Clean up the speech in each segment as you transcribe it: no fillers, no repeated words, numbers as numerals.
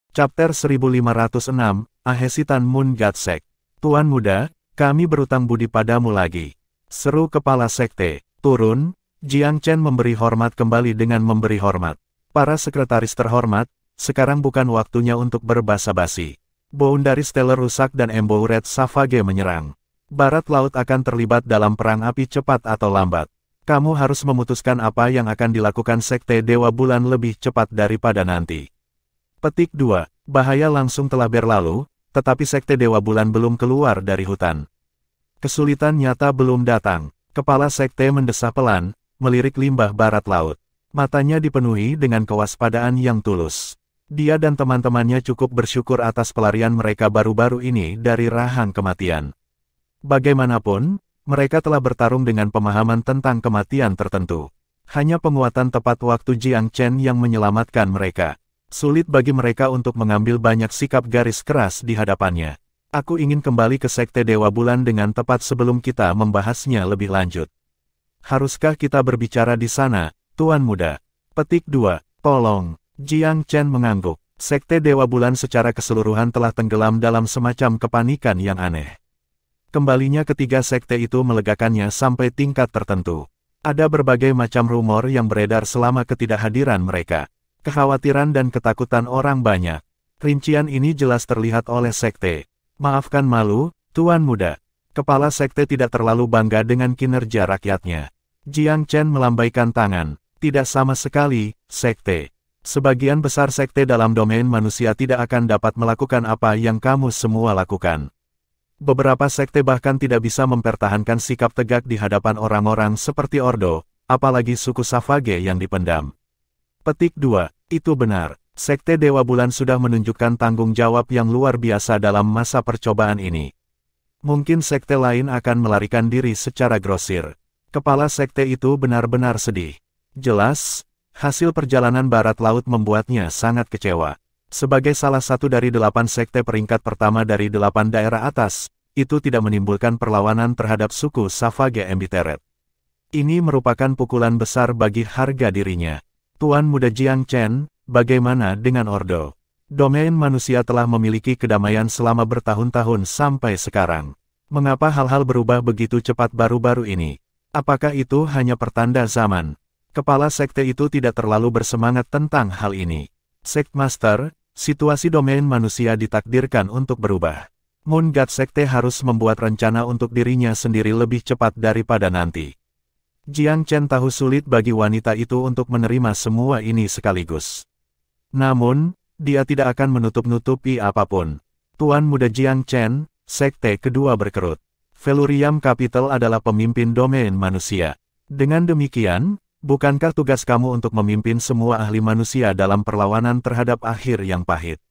Chapter 1506, A Hesitant Moon God Sect. Tuan Muda, kami berutang budi padamu lagi. Seru kepala sekte. Turun, Jiang Chen memberi hormat kembali dengan memberi hormat. Para sekretaris terhormat, sekarang bukan waktunya untuk berbasa-basi. Boundary Stellar rusak dan Emboured Savage menyerang. Barat Laut akan terlibat dalam perang api cepat atau lambat. Kamu harus memutuskan apa yang akan dilakukan Sekte Dewa Bulan lebih cepat daripada nanti. Petik 2. Bahaya langsung telah berlalu, tetapi Sekte Dewa Bulan belum keluar dari hutan. Kesulitan nyata belum datang. Kepala Sekte mendesah pelan, melirik limbah barat laut. Matanya dipenuhi dengan kewaspadaan yang tulus. Dia dan teman-temannya cukup bersyukur atas pelarian mereka baru-baru ini dari rahang kematian. Bagaimanapun, mereka telah bertarung dengan pemahaman tentang kematian tertentu. Hanya penguatan tepat waktu Jiang Chen yang menyelamatkan mereka. Sulit bagi mereka untuk mengambil banyak sikap garis keras di hadapannya. Aku ingin kembali ke Sekte Dewa Bulan dengan tepat sebelum kita membahasnya lebih lanjut. Haruskah kita berbicara di sana, Tuan Muda? Petik 2. Tolong. Jiang Chen mengangguk. Sekte Dewa Bulan secara keseluruhan telah tenggelam dalam semacam kepanikan yang aneh. Kembalinya ketiga sekte itu melegakannya sampai tingkat tertentu. Ada berbagai macam rumor yang beredar selama ketidakhadiran mereka. Kekhawatiran dan ketakutan orang banyak. Rincian ini jelas terlihat oleh sekte. Maafkan malu, Tuan Muda. Kepala sekte tidak terlalu bangga dengan kinerja rakyatnya. Jiang Chen melambaikan tangan. Tidak sama sekali, sekte. Sebagian besar sekte dalam domain manusia tidak akan dapat melakukan apa yang kamu semua lakukan. Beberapa sekte bahkan tidak bisa mempertahankan sikap tegak di hadapan orang-orang seperti Ordo, apalagi suku Savage yang dipendam. Petik 2. Itu benar. Sekte Dewa Bulan sudah menunjukkan tanggung jawab yang luar biasa dalam masa percobaan ini. Mungkin sekte lain akan melarikan diri secara grosir. Kepala sekte itu benar-benar sedih. Jelas, hasil perjalanan Barat Laut membuatnya sangat kecewa. Sebagai salah satu dari 8 sekte peringkat pertama dari 8 daerah atas, itu tidak menimbulkan perlawanan terhadap suku Savage Embittered. Ini merupakan pukulan besar bagi harga dirinya. Tuan Muda Jiang Chen, bagaimana dengan Ordo? Domain manusia telah memiliki kedamaian selama bertahun-tahun sampai sekarang. Mengapa hal-hal berubah begitu cepat baru-baru ini? Apakah itu hanya pertanda zaman? Kepala sekte itu tidak terlalu bersemangat tentang hal ini. Sektmaster, situasi domain manusia ditakdirkan untuk berubah. Moon God Sekte harus membuat rencana untuk dirinya sendiri lebih cepat daripada nanti. Jiang Chen tahu sulit bagi wanita itu untuk menerima semua ini sekaligus. Namun, dia tidak akan menutup-nutupi apapun. Tuan Muda Jiang Chen, sekte kedua berkerut. Felurium Capital adalah pemimpin domain manusia. Dengan demikian, bukankah tugas kamu untuk memimpin semua ahli manusia dalam perlawanan terhadap akhir yang pahit?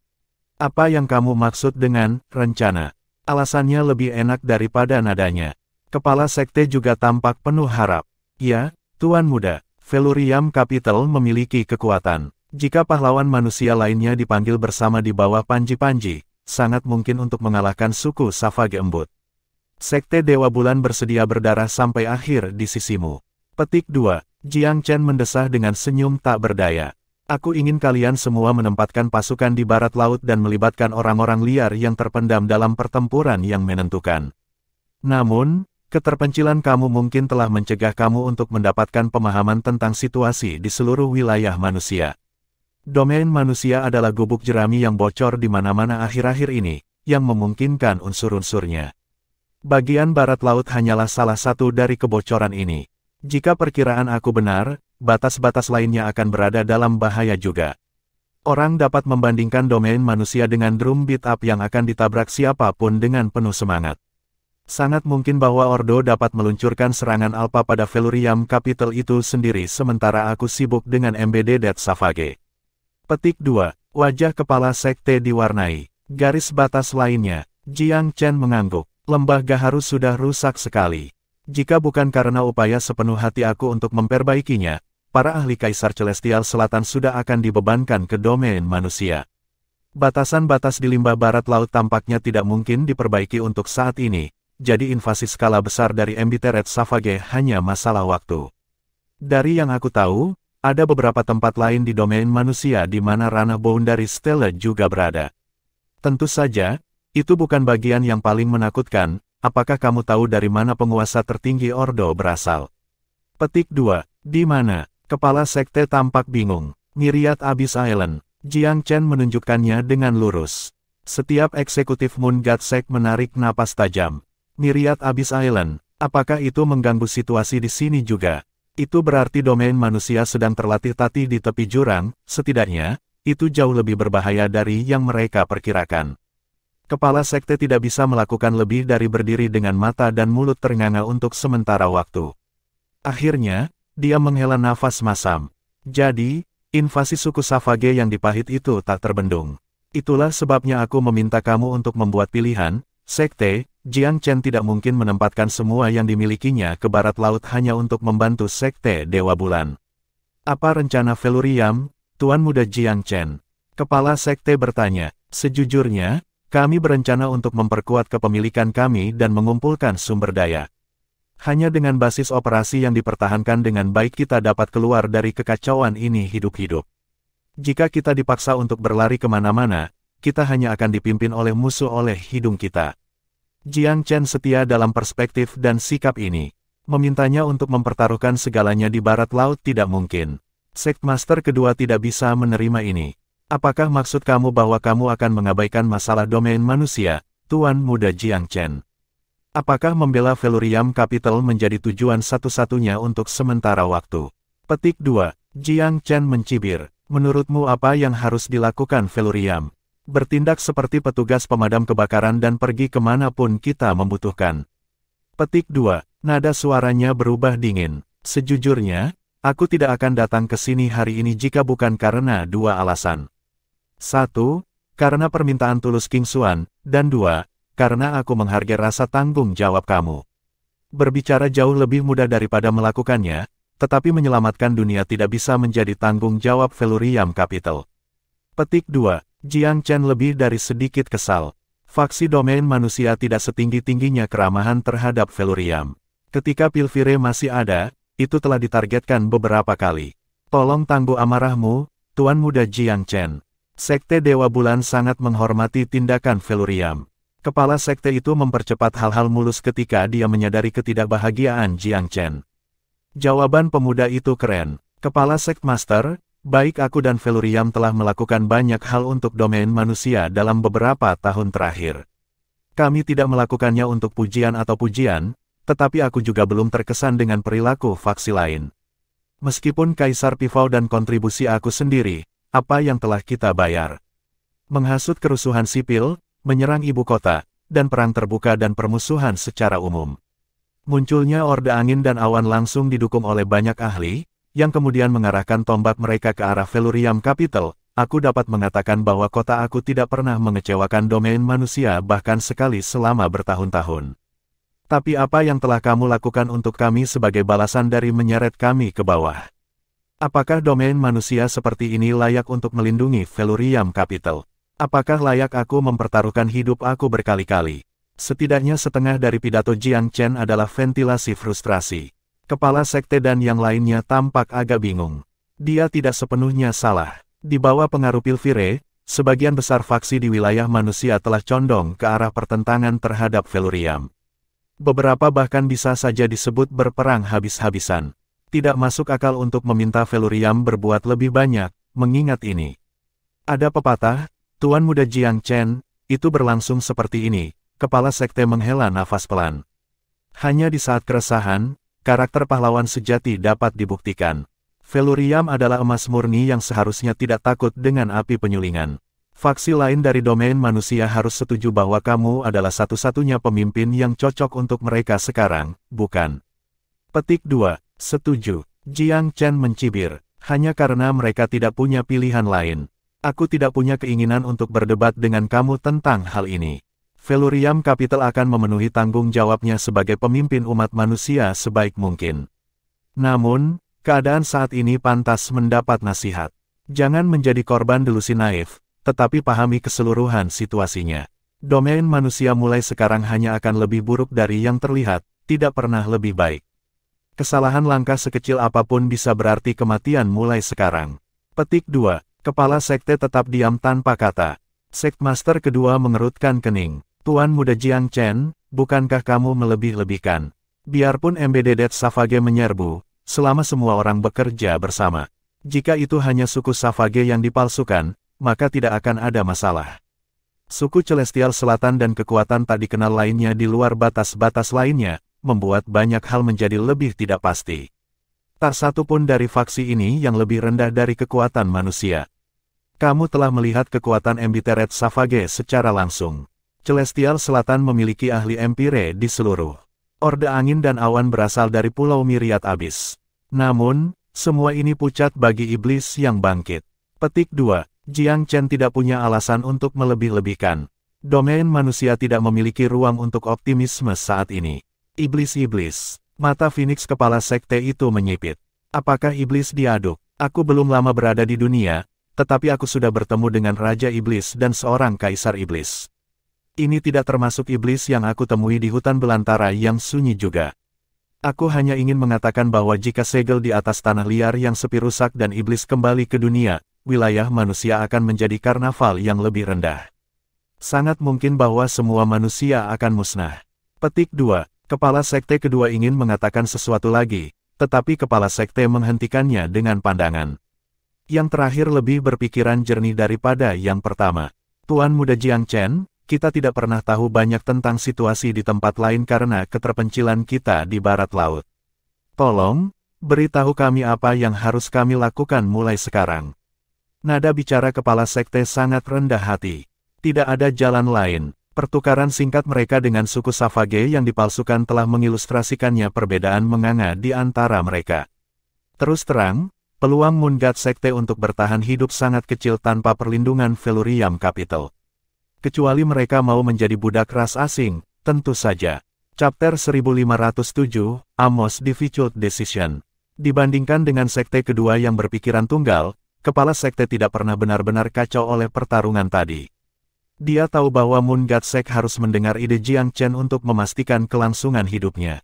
Apa yang kamu maksud dengan rencana? Alasannya lebih enak daripada nadanya. Kepala sekte juga tampak penuh harap. Ya, Tuan Muda, Felurium Capital memiliki kekuatan. Jika pahlawan manusia lainnya dipanggil bersama di bawah panji-panji, sangat mungkin untuk mengalahkan suku Savage Embut. Sekte Dewa Bulan bersedia berdarah sampai akhir di sisimu. Petik 2. Jiang Chen mendesah dengan senyum tak berdaya. Aku ingin kalian semua menempatkan pasukan di barat laut dan melibatkan orang-orang liar yang terpendam dalam pertempuran yang menentukan. Namun, keterpencilan kamu mungkin telah mencegah kamu untuk mendapatkan pemahaman tentang situasi di seluruh wilayah manusia. Domain manusia adalah gubuk jerami yang bocor di mana-mana akhir-akhir ini, yang memungkinkan unsur-unsurnya. Bagian barat laut hanyalah salah satu dari kebocoran ini. Jika perkiraan aku benar, batas-batas lainnya akan berada dalam bahaya juga. Orang dapat membandingkan domain manusia dengan drum beat up yang akan ditabrak siapapun dengan penuh semangat. Sangat mungkin bahwa Ordo dapat meluncurkan serangan alpha pada Felurium Capital itu sendiri sementara aku sibuk dengan Embedded Savage. Petik 2. Wajah kepala sekte diwarnai garis batas lainnya. Jiang Chen mengangguk. Lembah Gaharus sudah rusak sekali. Jika bukan karena upaya sepenuh hati aku untuk memperbaikinya, para ahli Kaisar Celestial Selatan sudah akan dibebankan ke domain manusia. Batasan-batas di limbah barat laut tampaknya tidak mungkin diperbaiki untuk saat ini. Jadi invasi skala besar dari Embittered Savage hanya masalah waktu. Dari yang aku tahu, ada beberapa tempat lain di domain manusia di mana ranah Boundary Stella juga berada. Tentu saja, itu bukan bagian yang paling menakutkan. Apakah kamu tahu dari mana penguasa tertinggi Ordo berasal? Petik 2. Di mana? Kepala sekte tampak bingung. Myriad Abyss Island. Jiang Chen menunjukkannya dengan lurus. Setiap eksekutif Moon God Sect menarik napas tajam. Myriad Abyss Island. Apakah itu mengganggu situasi di sini juga? Itu berarti domain manusia sedang terlatih-tatih di tepi jurang, setidaknya, itu jauh lebih berbahaya dari yang mereka perkirakan. Kepala sekte tidak bisa melakukan lebih dari berdiri dengan mata dan mulut ternganga untuk sementara waktu. Akhirnya, dia menghela nafas masam. Jadi, invasi suku Savage yang dipahit itu tak terbendung. Itulah sebabnya aku meminta kamu untuk membuat pilihan. Sekte Jiang Chen tidak mungkin menempatkan semua yang dimilikinya ke barat laut hanya untuk membantu Sekte Dewa Bulan. Apa rencana Feluriam, Tuan Muda Jiang Chen? Kepala Sekte bertanya. Sejujurnya, kami berencana untuk memperkuat kepemilikan kami dan mengumpulkan sumber daya. Hanya dengan basis operasi yang dipertahankan dengan baik kita dapat keluar dari kekacauan ini hidup-hidup. Jika kita dipaksa untuk berlari kemana-mana, kita hanya akan dipimpin oleh musuh oleh hidung kita. Jiang Chen setia dalam perspektif dan sikap ini. Memintanya untuk mempertaruhkan segalanya di barat laut tidak mungkin. Sektmaster kedua tidak bisa menerima ini. Apakah maksud kamu bahwa kamu akan mengabaikan masalah domain manusia, Tuan Muda Jiang Chen? Apakah membela Feluriam Capital menjadi tujuan satu-satunya untuk sementara waktu? Petik 2. Jiang Chen mencibir. Menurutmu apa yang harus dilakukan Feluriam? Bertindak seperti petugas pemadam kebakaran dan pergi kemanapun kita membutuhkan. Petik 2. Nada suaranya berubah dingin. Sejujurnya, aku tidak akan datang ke sini hari ini jika bukan karena dua alasan. 1. Karena permintaan tulus King Xuan, dan 2. Karena aku menghargai rasa tanggung jawab kamu. Berbicara jauh lebih mudah daripada melakukannya, tetapi menyelamatkan dunia tidak bisa menjadi tanggung jawab Feluriam Capital. Petik 2. Jiang Chen lebih dari sedikit kesal. Faksi domain manusia tidak setinggi-tingginya keramahan terhadap Feluriam. Ketika Pilvire masih ada, itu telah ditargetkan beberapa kali. Tolong tangguh amarahmu, Tuan Muda Jiang Chen. Sekte Dewa Bulan sangat menghormati tindakan Feluriam. Kepala sekte itu mempercepat hal-hal mulus ketika dia menyadari ketidakbahagiaan Jiang Chen. Jawaban pemuda itu keren. Kepala Sektmaster, baik aku dan Feluriam telah melakukan banyak hal untuk domain manusia dalam beberapa tahun terakhir. Kami tidak melakukannya untuk pujian atau pujian, tetapi aku juga belum terkesan dengan perilaku faksi lain. Meskipun Kaisar Pivau dan kontribusi aku sendiri, apa yang telah kita bayar? Menghasut kerusuhan sipil, menyerang ibu kota, dan perang terbuka dan permusuhan secara umum. Munculnya Orde Angin dan Awan langsung didukung oleh banyak ahli, yang kemudian mengarahkan tombak mereka ke arah Feluriam Capital. Aku dapat mengatakan bahwa kota aku tidak pernah mengecewakan domain manusia bahkan sekali selama bertahun-tahun. Tapi apa yang telah kamu lakukan untuk kami sebagai balasan dari menyeret kami ke bawah? Apakah domain manusia seperti ini layak untuk melindungi Feluriam Capital? Apakah layak aku mempertaruhkan hidup aku berkali-kali? Setidaknya setengah dari pidato Jiang Chen adalah ventilasi frustrasi. Kepala sekte dan yang lainnya tampak agak bingung. Dia tidak sepenuhnya salah. Di bawah pengaruh Pilvire, sebagian besar faksi di wilayah manusia telah condong ke arah pertentangan terhadap Feluriam. Beberapa bahkan bisa saja disebut berperang habis-habisan. Tidak masuk akal untuk meminta Feluriam berbuat lebih banyak, mengingat ini. Ada pepatah, Tuan Muda Jiang Chen, itu berlangsung seperti ini. Kepala sekte menghela nafas pelan. Hanya di saat keresahan, karakter pahlawan sejati dapat dibuktikan. Feluriam adalah emas murni yang seharusnya tidak takut dengan api penyulingan. Faksi lain dari domain manusia harus setuju bahwa kamu adalah satu-satunya pemimpin yang cocok untuk mereka sekarang, bukan? Petik 2. Setuju. Jiang Chen mencibir. Hanya karena mereka tidak punya pilihan lain. Aku tidak punya keinginan untuk berdebat dengan kamu tentang hal ini. Feluriam Capital akan memenuhi tanggung jawabnya sebagai pemimpin umat manusia sebaik mungkin. Namun, keadaan saat ini pantas mendapat nasihat. Jangan menjadi korban delusi naif, tetapi pahami keseluruhan situasinya. Domain manusia mulai sekarang hanya akan lebih buruk dari yang terlihat, tidak pernah lebih baik. Kesalahan langkah sekecil apapun bisa berarti kematian mulai sekarang. Petik 2. Kepala sekte tetap diam tanpa kata. Sektmaster kedua mengerutkan kening. Tuan Muda Jiang Chen, bukankah kamu melebih-lebihkan? Biarpun Embedded Savage menyerbu, selama semua orang bekerja bersama. Jika itu hanya suku Savage yang dipalsukan, maka tidak akan ada masalah. Suku Celestial Selatan dan kekuatan tak dikenal lainnya di luar batas-batas lainnya, membuat banyak hal menjadi lebih tidak pasti. Tak satu pun dari faksi ini yang lebih rendah dari kekuatan manusia. Kamu telah melihat kekuatan Embedded Savage secara langsung. Celestial Selatan memiliki ahli Empire di seluruh Orde Angin dan Awan berasal dari Pulau Myriad Abyss. Namun, semua ini pucat bagi iblis yang bangkit. Petik 2. Jiang Chen tidak punya alasan untuk melebih-lebihkan. Domain manusia tidak memiliki ruang untuk optimisme saat ini. Iblis-iblis. Mata Phoenix kepala sekte itu menyipit. Apakah iblis diaduk? Aku belum lama berada di dunia, tetapi aku sudah bertemu dengan Raja Iblis dan seorang Kaisar Iblis. Ini tidak termasuk iblis yang aku temui di hutan belantara yang sunyi juga. Aku hanya ingin mengatakan bahwa jika segel di atas tanah liar yang sepi rusak dan iblis kembali ke dunia, wilayah manusia akan menjadi karnaval yang lebih rendah. Sangat mungkin bahwa semua manusia akan musnah. Petik 2. Kepala sekte kedua ingin mengatakan sesuatu lagi, tetapi kepala sekte menghentikannya dengan pandangan. Yang terakhir lebih berpikiran jernih daripada yang pertama. Tuan Muda Jiang Chen, kita tidak pernah tahu banyak tentang situasi di tempat lain karena keterpencilan kita di barat laut. Tolong, beritahu kami apa yang harus kami lakukan mulai sekarang. Nada bicara kepala sekte sangat rendah hati. Tidak ada jalan lain. Pertukaran singkat mereka dengan suku Savage yang dipalsukan telah mengilustrasikannya perbedaan menganga di antara mereka. Terus terang, peluang Moon God Sekte untuk bertahan hidup sangat kecil tanpa perlindungan Felurium Capital. Kecuali mereka mau menjadi budak ras asing, tentu saja. Chapter 1507, Amos Difficult Decision. Dibandingkan dengan sekte kedua yang berpikiran tunggal, kepala sekte tidak pernah benar-benar kacau oleh pertarungan tadi. Dia tahu bahwa Moon God Sek harus mendengar ide Jiang Chen untuk memastikan kelangsungan hidupnya.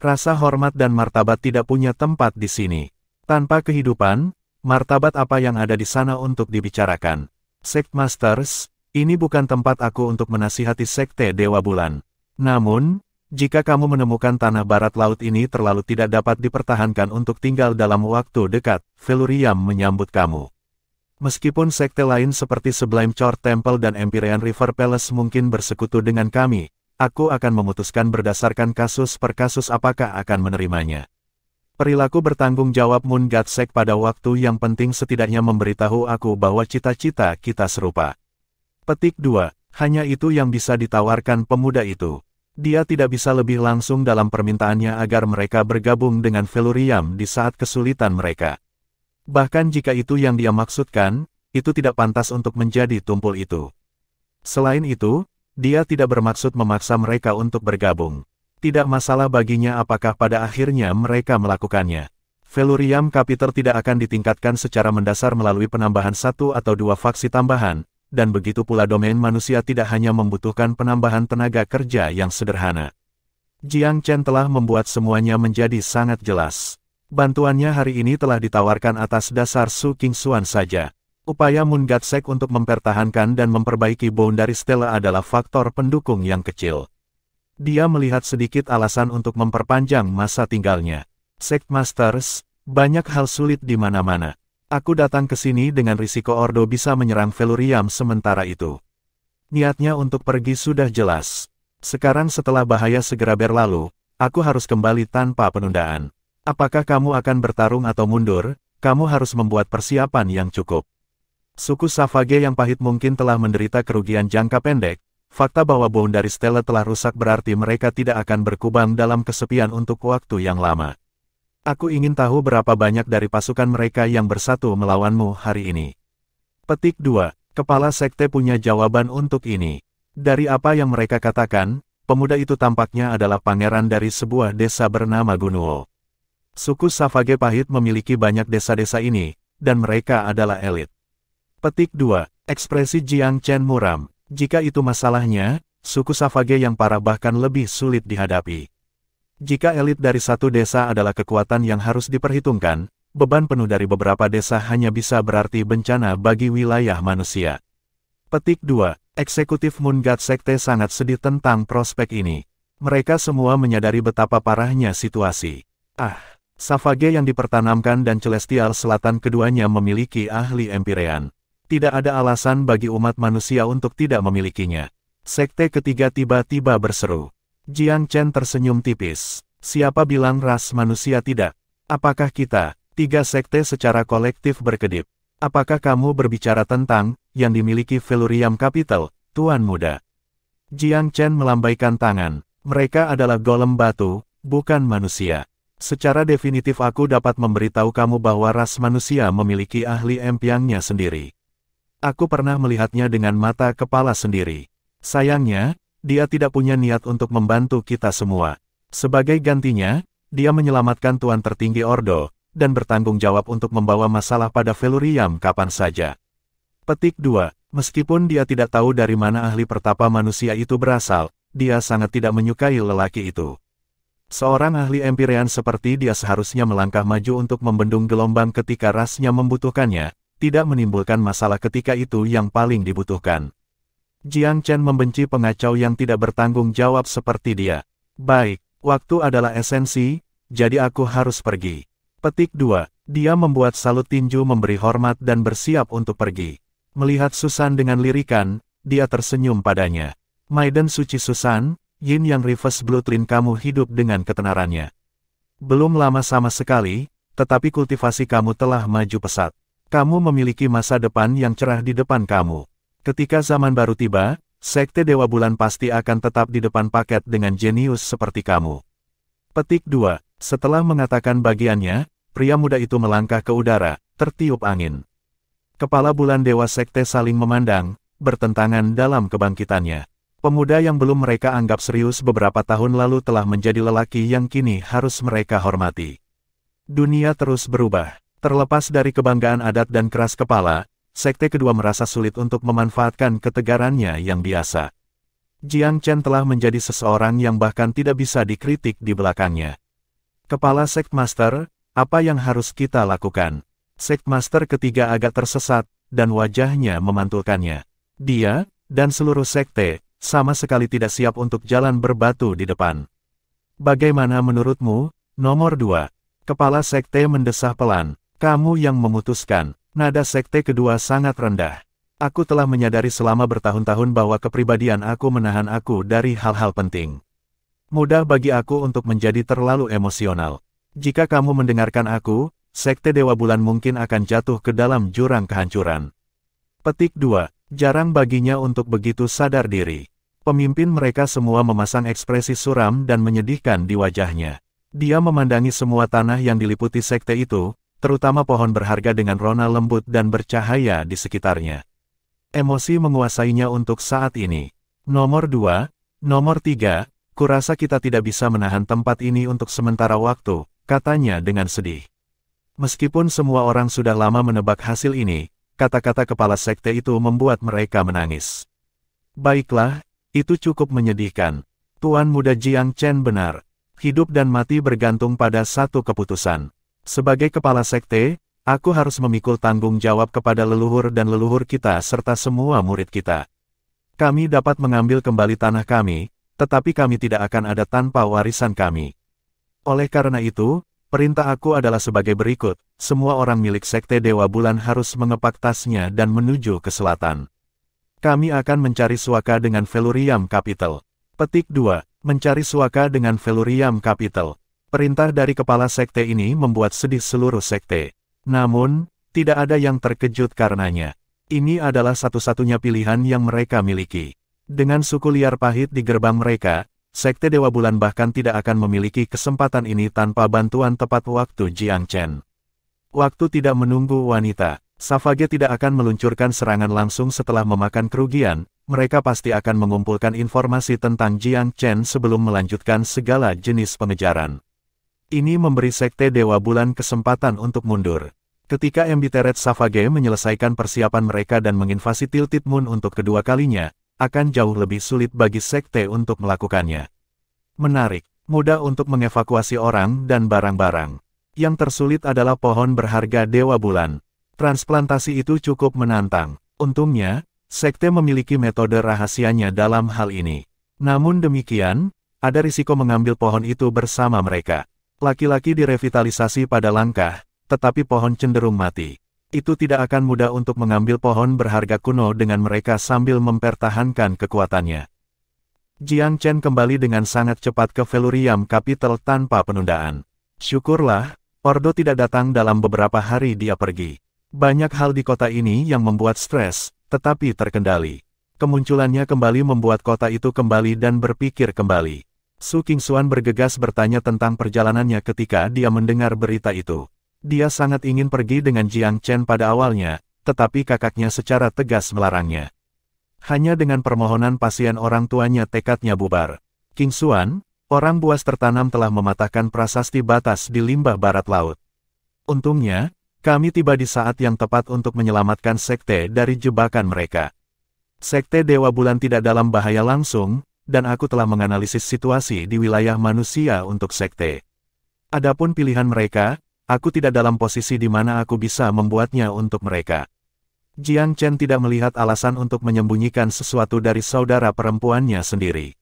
Rasa hormat dan martabat tidak punya tempat di sini. Tanpa kehidupan, martabat apa yang ada di sana untuk dibicarakan? Sect Masters, ini bukan tempat aku untuk menasihati sekte Dewa Bulan. Namun, jika kamu menemukan tanah barat laut ini terlalu tidak dapat dipertahankan untuk tinggal dalam waktu dekat, Felurium menyambut kamu. Meskipun sekte lain seperti Sublime Chord Temple dan Empyrean River Palace mungkin bersekutu dengan kami, aku akan memutuskan berdasarkan kasus per kasus apakah akan menerimanya. Perilaku bertanggung jawab Moon God Sek pada waktu yang penting setidaknya memberitahu aku bahwa cita-cita kita serupa. Petik 2. Hanya itu yang bisa ditawarkan pemuda itu. Dia tidak bisa lebih langsung dalam permintaannya agar mereka bergabung dengan Felurium di saat kesulitan mereka. Bahkan jika itu yang dia maksudkan, itu tidak pantas untuk menjadi tumpul itu. Selain itu, dia tidak bermaksud memaksa mereka untuk bergabung. Tidak masalah baginya apakah pada akhirnya mereka melakukannya. Felurium Capital tidak akan ditingkatkan secara mendasar melalui penambahan satu atau dua faksi tambahan, dan begitu pula domain manusia tidak hanya membutuhking penambahan tenaga kerja yang sederhana. Jiang Chen telah membuat semuanya menjadi sangat jelas. Bantuannya hari ini telah ditawarkan atas dasar Su King Xuan saja. Upaya Moon God Sek untuk mempertahankan dan memperbaiki boundary Stella adalah faktor pendukung yang kecil. Dia melihat sedikit alasan untuk memperpanjang masa tinggalnya. Sect Masters, banyak hal sulit di mana-mana. Aku datang ke sini dengan risiko Ordo bisa menyerang Felurium sementara itu. Niatnya untuk pergi sudah jelas. Sekarang setelah bahaya segera berlalu, aku harus kembali tanpa penundaan. Apakah kamu akan bertarung atau mundur? Kamu harus membuat persiapan yang cukup. Suku Savage yang pahit mungkin telah menderita kerugian jangka pendek. Fakta bahwa boundary Stella telah rusak berarti mereka tidak akan berkubang dalam kesepian untuk waktu yang lama. Aku ingin tahu berapa banyak dari pasukan mereka yang bersatu melawanmu hari ini. Petik 2. Kepala sekte punya jawaban untuk ini. Dari apa yang mereka katakan, pemuda itu tampaknya adalah pangeran dari sebuah desa bernama Gunuo. Suku Savage pahit memiliki banyak desa-desa ini, dan mereka adalah elit. Petik 2. Ekspresi Jiang Chen muram. Jika itu masalahnya, suku Savage yang parah bahkan lebih sulit dihadapi. Jika elit dari satu desa adalah kekuatan yang harus diperhitungkan, beban penuh dari beberapa desa hanya bisa berarti bencana bagi wilayah manusia. Petik 2. Eksekutif Moon God Sekte sangat sedih tentang prospek ini. Mereka semua menyadari betapa parahnya situasi. Savage yang dipertanamkan dan Celestial Selatan keduanya memiliki ahli Empyrean. Tidak ada alasan bagi umat manusia untuk tidak memilikinya. Sekte ketiga tiba-tiba berseru. Jiang Chen tersenyum tipis. Siapa bilang ras manusia tidak? Apakah kita, tiga sekte secara kolektif berkedip? Apakah kamu berbicara tentang yang dimiliki Felurium Capital, Tuan Muda? Jiang Chen melambaikan tangan. Mereka adalah golem batu, bukan manusia. Secara definitif aku dapat memberitahu kamu bahwa ras manusia memiliki ahli empiangnya sendiri. Aku pernah melihatnya dengan mata kepala sendiri. Sayangnya, dia tidak punya niat untuk membantu kita semua. Sebagai gantinya, dia menyelamatkan Tuan Tertinggi Ordo, dan bertanggung jawab untuk membawa masalah pada Felurium kapan saja. Petik 2. Meskipun dia tidak tahu dari mana ahli pertapa manusia itu berasal, dia sangat tidak menyukai lelaki itu. Seorang ahli Empyrean seperti dia seharusnya melangkah maju untuk membendung gelombang ketika rasnya membutuhkannya, tidak menimbulkan masalah ketika itu yang paling dibutuhkan. Jiang Chen membenci pengacau yang tidak bertanggung jawab seperti dia. Baik, waktu adalah esensi, jadi aku harus pergi. Petik 2. Dia membuat salut tinju memberi hormat dan bersiap untuk pergi. Melihat Susan dengan lirikan, dia tersenyum padanya. Maiden suci Susan, Yin Yang Reverse Bloodline kamu hidup dengan ketenarannya. Belum lama sama sekali, tetapi kultivasi kamu telah maju pesat. Kamu memiliki masa depan yang cerah di depan kamu. Ketika zaman baru tiba, Sekte Dewa Bulan pasti akan tetap di depan paket dengan jenius seperti kamu. Petik 2. Setelah mengatakan bagiannya, pria muda itu melangkah ke udara, tertiup angin. Kepala bulan Dewa Sekte saling memandang, bertentangan dalam kebangkitannya. Pemuda yang belum mereka anggap serius beberapa tahun lalu telah menjadi lelaki yang kini harus mereka hormati. Dunia terus berubah. Terlepas dari kebanggaan adat dan keras kepala, sekte kedua merasa sulit untuk memanfaatkan ketegarannya yang biasa. Jiang Chen telah menjadi seseorang yang bahkan tidak bisa dikritik di belakangnya. Kepala Sect Master, apa yang harus kita lakukan? Sect Master ketiga agak tersesat, dan wajahnya memantulkannya. Dia, dan seluruh sekte, sama sekali tidak siap untuk jalan berbatu di depan. Bagaimana menurutmu, nomor 2? Kepala sekte mendesah pelan. Kamu yang memutuskan. Nada sekte kedua sangat rendah. Aku telah menyadari selama bertahun-tahun bahwa kepribadian aku menahan aku dari hal-hal penting. Mudah bagi aku untuk menjadi terlalu emosional. Jika kamu mendengarkan aku, Sekte Dewa Bulan mungkin akan jatuh ke dalam jurang kehancuran. Petik 2. Jarang baginya untuk begitu sadar diri. Pemimpin mereka semua memasang ekspresi suram dan menyedihkan di wajahnya. Dia memandangi semua tanah yang diliputi sekte itu, terutama pohon berharga dengan rona lembut dan bercahaya di sekitarnya. Emosi menguasainya untuk saat ini. Nomor 2, nomor 3, kurasa kita tidak bisa menahan tempat ini untuk sementara waktu, katanya dengan sedih. Meskipun semua orang sudah lama menebak hasil ini, kata-kata kepala sekte itu membuat mereka menangis. Baiklah, itu cukup menyedihkan. Tuan Muda Jiang Chen benar. Hidup dan mati bergantung pada satu keputusan. Sebagai kepala sekte, aku harus memikul tanggung jawab kepada leluhur dan leluhur kita serta semua murid kita. Kami dapat mengambil kembali tanah kami, tetapi kami tidak akan ada tanpa warisan kami. Oleh karena itu, perintah aku adalah sebagai berikut, semua orang milik Sekte Dewa Bulan harus mengepak tasnya dan menuju ke selatan. Kami akan mencari suaka dengan Felurium Capital. Petik 2. Mencari suaka dengan Felurium Capital. Perintah dari kepala sekte ini membuat sedih seluruh sekte. Namun, tidak ada yang terkejut karenanya. Ini adalah satu-satunya pilihan yang mereka miliki. Dengan suku liar pahit di gerbang mereka, Sekte Dewa Bulan bahkan tidak akan memiliki kesempatan ini tanpa bantuan tepat waktu Jiang Chen. Waktu tidak menunggu wanita. Savage tidak akan meluncurkan serangan langsung setelah memakan kerugian, mereka pasti akan mengumpulkan informasi tentang Jiang Chen sebelum melanjutkan segala jenis pengejaran. Ini memberi Sekte Dewa Bulan kesempatan untuk mundur. Ketika Embittered Savage menyelesaikan persiapan mereka dan menginvasi Tilted Moon untuk kedua kalinya, akan jauh lebih sulit bagi Sekte untuk melakukannya. Menarik. Mudah untuk mengevakuasi orang dan barang-barang. Yang tersulit adalah pohon berharga Dewa Bulan. Transplantasi itu cukup menantang. Untungnya, sekte memiliki metode rahasianya dalam hal ini. Namun demikian, ada risiko mengambil pohon itu bersama mereka. Laki-laki direvitalisasi pada langkah, tetapi pohon cenderung mati. Itu tidak akan mudah untuk mengambil pohon berharga kuno dengan mereka sambil mempertahankan kekuatannya. Jiang Chen kembali dengan sangat cepat ke Velurium Capital tanpa penundaan. Syukurlah, Ordo tidak datang dalam beberapa hari dia pergi. Banyak hal di kota ini yang membuat stres, tetapi terkendali. Kemunculannya kembali membuat kota itu kembali dan berpikir kembali. Su Qingxuan bergegas bertanya tentang perjalanannya ketika dia mendengar berita itu. Dia sangat ingin pergi dengan Jiang Chen pada awalnya, tetapi kakaknya secara tegas melarangnya. Hanya dengan permohonan pasien orang tuanya tekadnya bubar. Qingxuan, orang buas tertanam telah mematahkan prasasti batas di limbah barat laut. Untungnya, kami tiba di saat yang tepat untuk menyelamatkan sekte dari jebakan mereka. Sekte Dewa Bulan tidak dalam bahaya langsung, dan aku telah menganalisis situasi di wilayah manusia untuk sekte. Adapun pilihan mereka, aku tidak dalam posisi di mana aku bisa membuatnya untuk mereka. Jiang Chen tidak melihat alasan untuk menyembunyikan sesuatu dari saudara perempuannya sendiri.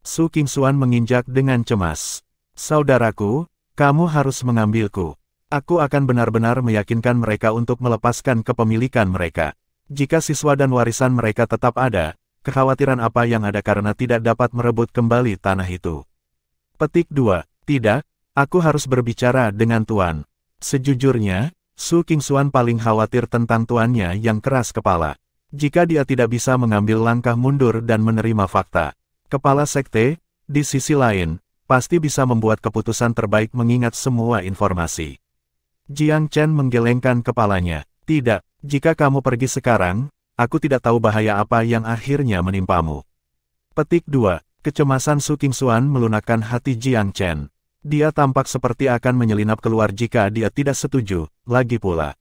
Su Qingxuan menginjak dengan cemas. Saudaraku, kamu harus mengambilku. Aku akan benar-benar meyakinkan mereka untuk melepaskan kepemilikan mereka. Jika siswa dan warisan mereka tetap ada, kekhawatiran apa yang ada karena tidak dapat merebut kembali tanah itu. Petik 2. Tidak, aku harus berbicara dengan Tuan. Sejujurnya, Su Qingxuan paling khawatir tentang tuannya yang keras kepala. Jika dia tidak bisa mengambil langkah mundur dan menerima fakta, kepala sekte, di sisi lain, pasti bisa membuat keputusan terbaik mengingat semua informasi. Jiang Chen menggelengkan kepalanya. Tidak, jika kamu pergi sekarang, aku tidak tahu bahaya apa yang akhirnya menimpamu. Petik 2. Kecemasan Su Qingxuan melunakkan hati Jiang Chen. Dia tampak seperti akan menyelinap keluar jika dia tidak setuju, lagi pula.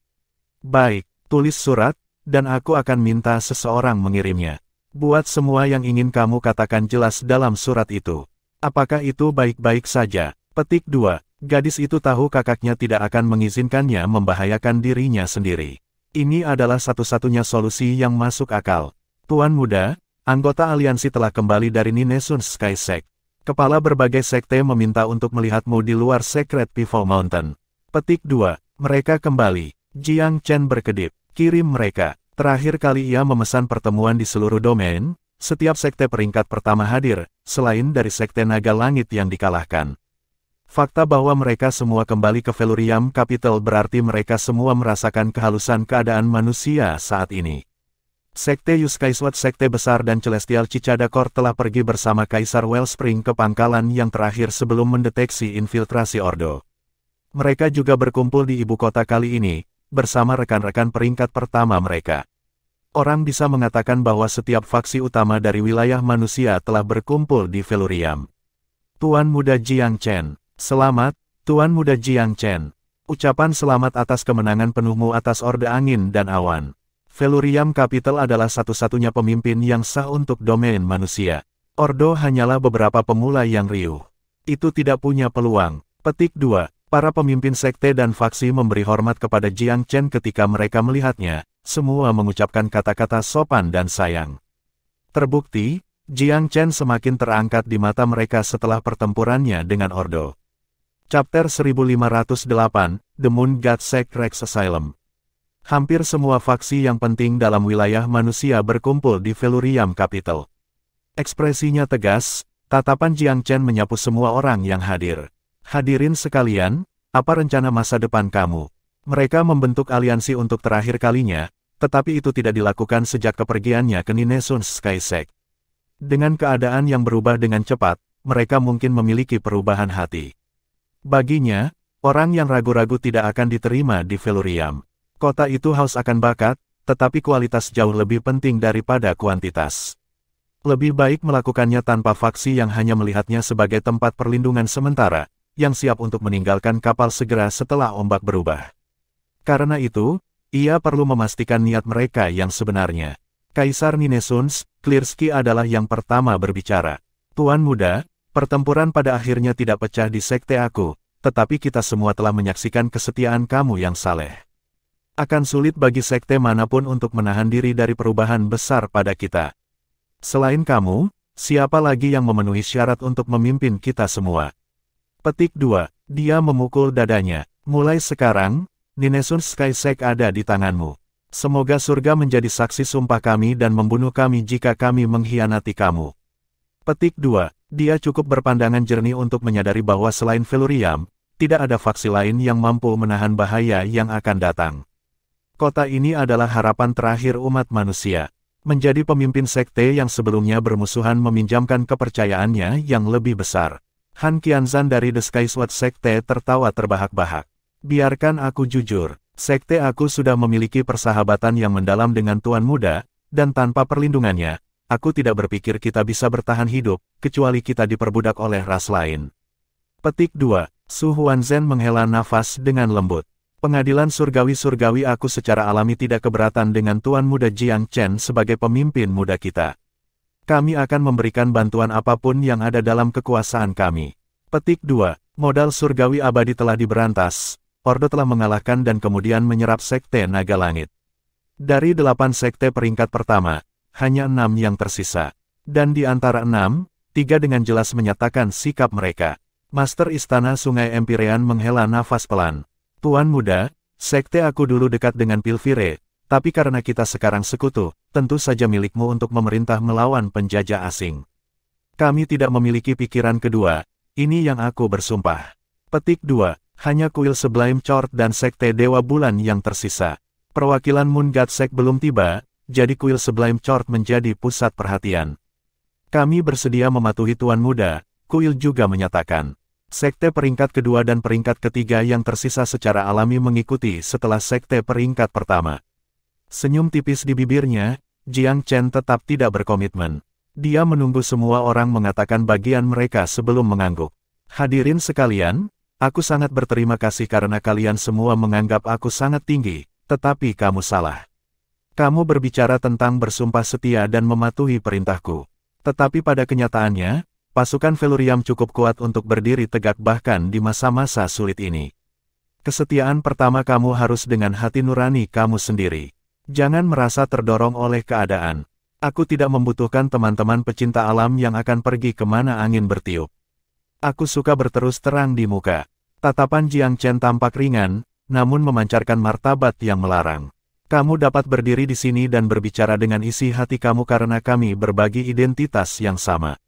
Baik, tulis surat, dan aku akan minta seseorang mengirimnya. Buat semua yang ingin kamu katakan jelas dalam surat itu. Apakah itu baik-baik saja? Petik 2. Gadis itu tahu kakaknya tidak akan mengizinkannya membahayakan dirinya sendiri. Ini adalah satu-satunya solusi yang masuk akal. Tuan muda, anggota aliansi telah kembali dari Ninesun Sky Sect. Kepala berbagai sekte meminta untuk melihatmu di luar Secret Pivot Mountain. Petik 2. Mereka kembali. Jiang Chen berkedip. Kirim mereka. Terakhir kali ia memesan pertemuan di seluruh domain, setiap sekte peringkat pertama hadir, selain dari sekte naga langit yang dikalahkan. Fakta bahwa mereka semua kembali ke Velurium Capital berarti mereka semua merasakan kehalusan keadaan manusia saat ini. Sekte Yuskaiswat, sekte besar dan Celestial Cicadakor telah pergi bersama Kaisar Wellspring ke pangkalan yang terakhir sebelum mendeteksi infiltrasi Ordo. Mereka juga berkumpul di ibu kota kali ini, bersama rekan-rekan peringkat pertama mereka. Orang bisa mengatakan bahwa setiap faksi utama dari wilayah manusia telah berkumpul di Velurium. Tuan Muda Jiang Chen. Selamat, Tuan Muda Jiang Chen. Ucapan selamat atas kemenangan penuhmu atas Orde Angin dan Awan. Velurium Capital adalah satu-satunya pemimpin yang sah untuk domain manusia. Ordo hanyalah beberapa pemula yang riuh. Itu tidak punya peluang. Petik 2. Para pemimpin sekte dan faksi memberi hormat kepada Jiang Chen ketika mereka melihatnya, semua mengucapkan kata-kata sopan dan sayang. Terbukti, Jiang Chen semakin terangkat di mata mereka setelah pertempurannya dengan Ordo. Chapter 1508, The Moon God Sect Rex Asylum. Hampir semua faksi yang penting dalam wilayah manusia berkumpul di Velurium Capital. Ekspresinya tegas, tatapan Jiang Chen menyapu semua orang yang hadir. Hadirin sekalian, apa rencana masa depan kamu? Mereka membentuk aliansi untuk terakhir kalinya, tetapi itu tidak dilakukan sejak kepergiannya ke Ninesun Sky Sect. Dengan keadaan yang berubah dengan cepat, mereka mungkin memiliki perubahan hati. Baginya, orang yang ragu-ragu tidak akan diterima di Velurium. Kota itu haus akan bakat, tetapi kualitas jauh lebih penting daripada kuantitas. Lebih baik melakukannya tanpa faksi yang hanya melihatnya sebagai tempat perlindungan sementara, yang siap untuk meninggalkan kapal segera setelah ombak berubah. Karena itu, ia perlu memastikan niat mereka yang sebenarnya. Kaisar Ninesuns, Clearsky adalah yang pertama berbicara. Tuan muda, Pertempuran pada akhirnya tidak pecah di sekte aku, tetapi kita semua telah menyaksikan kesetiaan kamu yang saleh. Akan sulit bagi sekte manapun untuk menahan diri dari perubahan besar pada kita. Selain kamu, siapa lagi yang memenuhi syarat untuk memimpin kita semua? Petik 2. Dia memukul dadanya. Mulai sekarang, Ninesun Skysek ada di tanganmu. Semoga surga menjadi saksi sumpah kami dan membunuh kami jika kami mengkhianati kamu. Petik 2. Dia cukup berpandangan jernih untuk menyadari bahwa selain Felurium, tidak ada faksi lain yang mampu menahan bahaya yang akan datang. Kota ini adalah harapan terakhir umat manusia. Menjadi pemimpin sekte yang sebelumnya bermusuhan meminjamkan kepercayaannya yang lebih besar. Han Qianzhan dari The Skyward Sekte tertawa terbahak-bahak. Biarkan aku jujur, sekte aku sudah memiliki persahabatan yang mendalam dengan Tuan Muda, dan tanpa perlindungannya, aku tidak berpikir kita bisa bertahan hidup, kecuali kita diperbudak oleh ras lain. Petik 2. Su Huanzhen menghela nafas dengan lembut. Pengadilan surgawi-surgawi aku secara alami tidak keberatan dengan Tuan Muda Jiang Chen sebagai pemimpin muda kita. Kami akan memberikan bantuan apapun yang ada dalam kekuasaan kami. Petik 2. Modal surgawi abadi telah diberantas, Ordo telah mengalahkan dan kemudian menyerap sekte naga langit. Dari 8 sekte peringkat pertama, hanya 6 yang tersisa. Dan di antara 6, 3 dengan jelas menyatakan sikap mereka. Master Istana Sungai Empyrean menghela nafas pelan. Tuan Muda, sekte aku dulu dekat dengan Pilvire, tapi karena kita sekarang sekutu, tentu saja milikmu untuk memerintah melawan penjajah asing. Kami tidak memiliki pikiran kedua, ini yang aku bersumpah. Petik 2. Hanya kuil Sublime Court dan sekte Dewa Bulan yang tersisa. Perwakilan Moon God Sect belum tiba, jadi kuil Sublime Court menjadi pusat perhatian. Kami bersedia mematuhi Tuan Muda, kuil juga menyatakan. Sekte peringkat kedua dan peringkat ketiga yang tersisa secara alami mengikuti setelah sekte peringkat pertama. Senyum tipis di bibirnya, Jiang Chen tetap tidak berkomitmen. Dia menunggu semua orang mengatakan bagian mereka sebelum mengangguk. Hadirin sekalian, aku sangat berterima kasih karena kalian semua menganggap aku sangat tinggi, tetapi kamu salah. Kamu berbicara tentang bersumpah setia dan mematuhi perintahku. Tetapi pada kenyataannya, pasukan Felurium cukup kuat untuk berdiri tegak bahkan di masa-masa sulit ini. Kesetiaan pertama kamu harus dengan hati nurani kamu sendiri. Jangan merasa terdorong oleh keadaan. Aku tidak membutuhkan teman-teman pecinta alam yang akan pergi kemana angin bertiup. Aku suka berterus terang di muka. Tatapan Jiang Chen tampak ringan, namun memancarkan martabat yang melarang. Kamu dapat berdiri di sini dan berbicara dengan isi hati kamu karena kami berbagi identitas yang sama.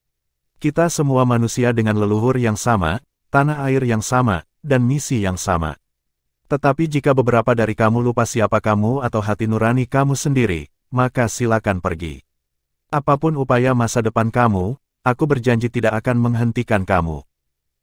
Kita semua manusia dengan leluhur yang sama, tanah air yang sama, dan misi yang sama. Tetapi jika beberapa dari kamu lupa siapa kamu atau hati nurani kamu sendiri, maka silakan pergi. Apapun upaya masa depan kamu, aku berjanji tidak akan menghentikan kamu.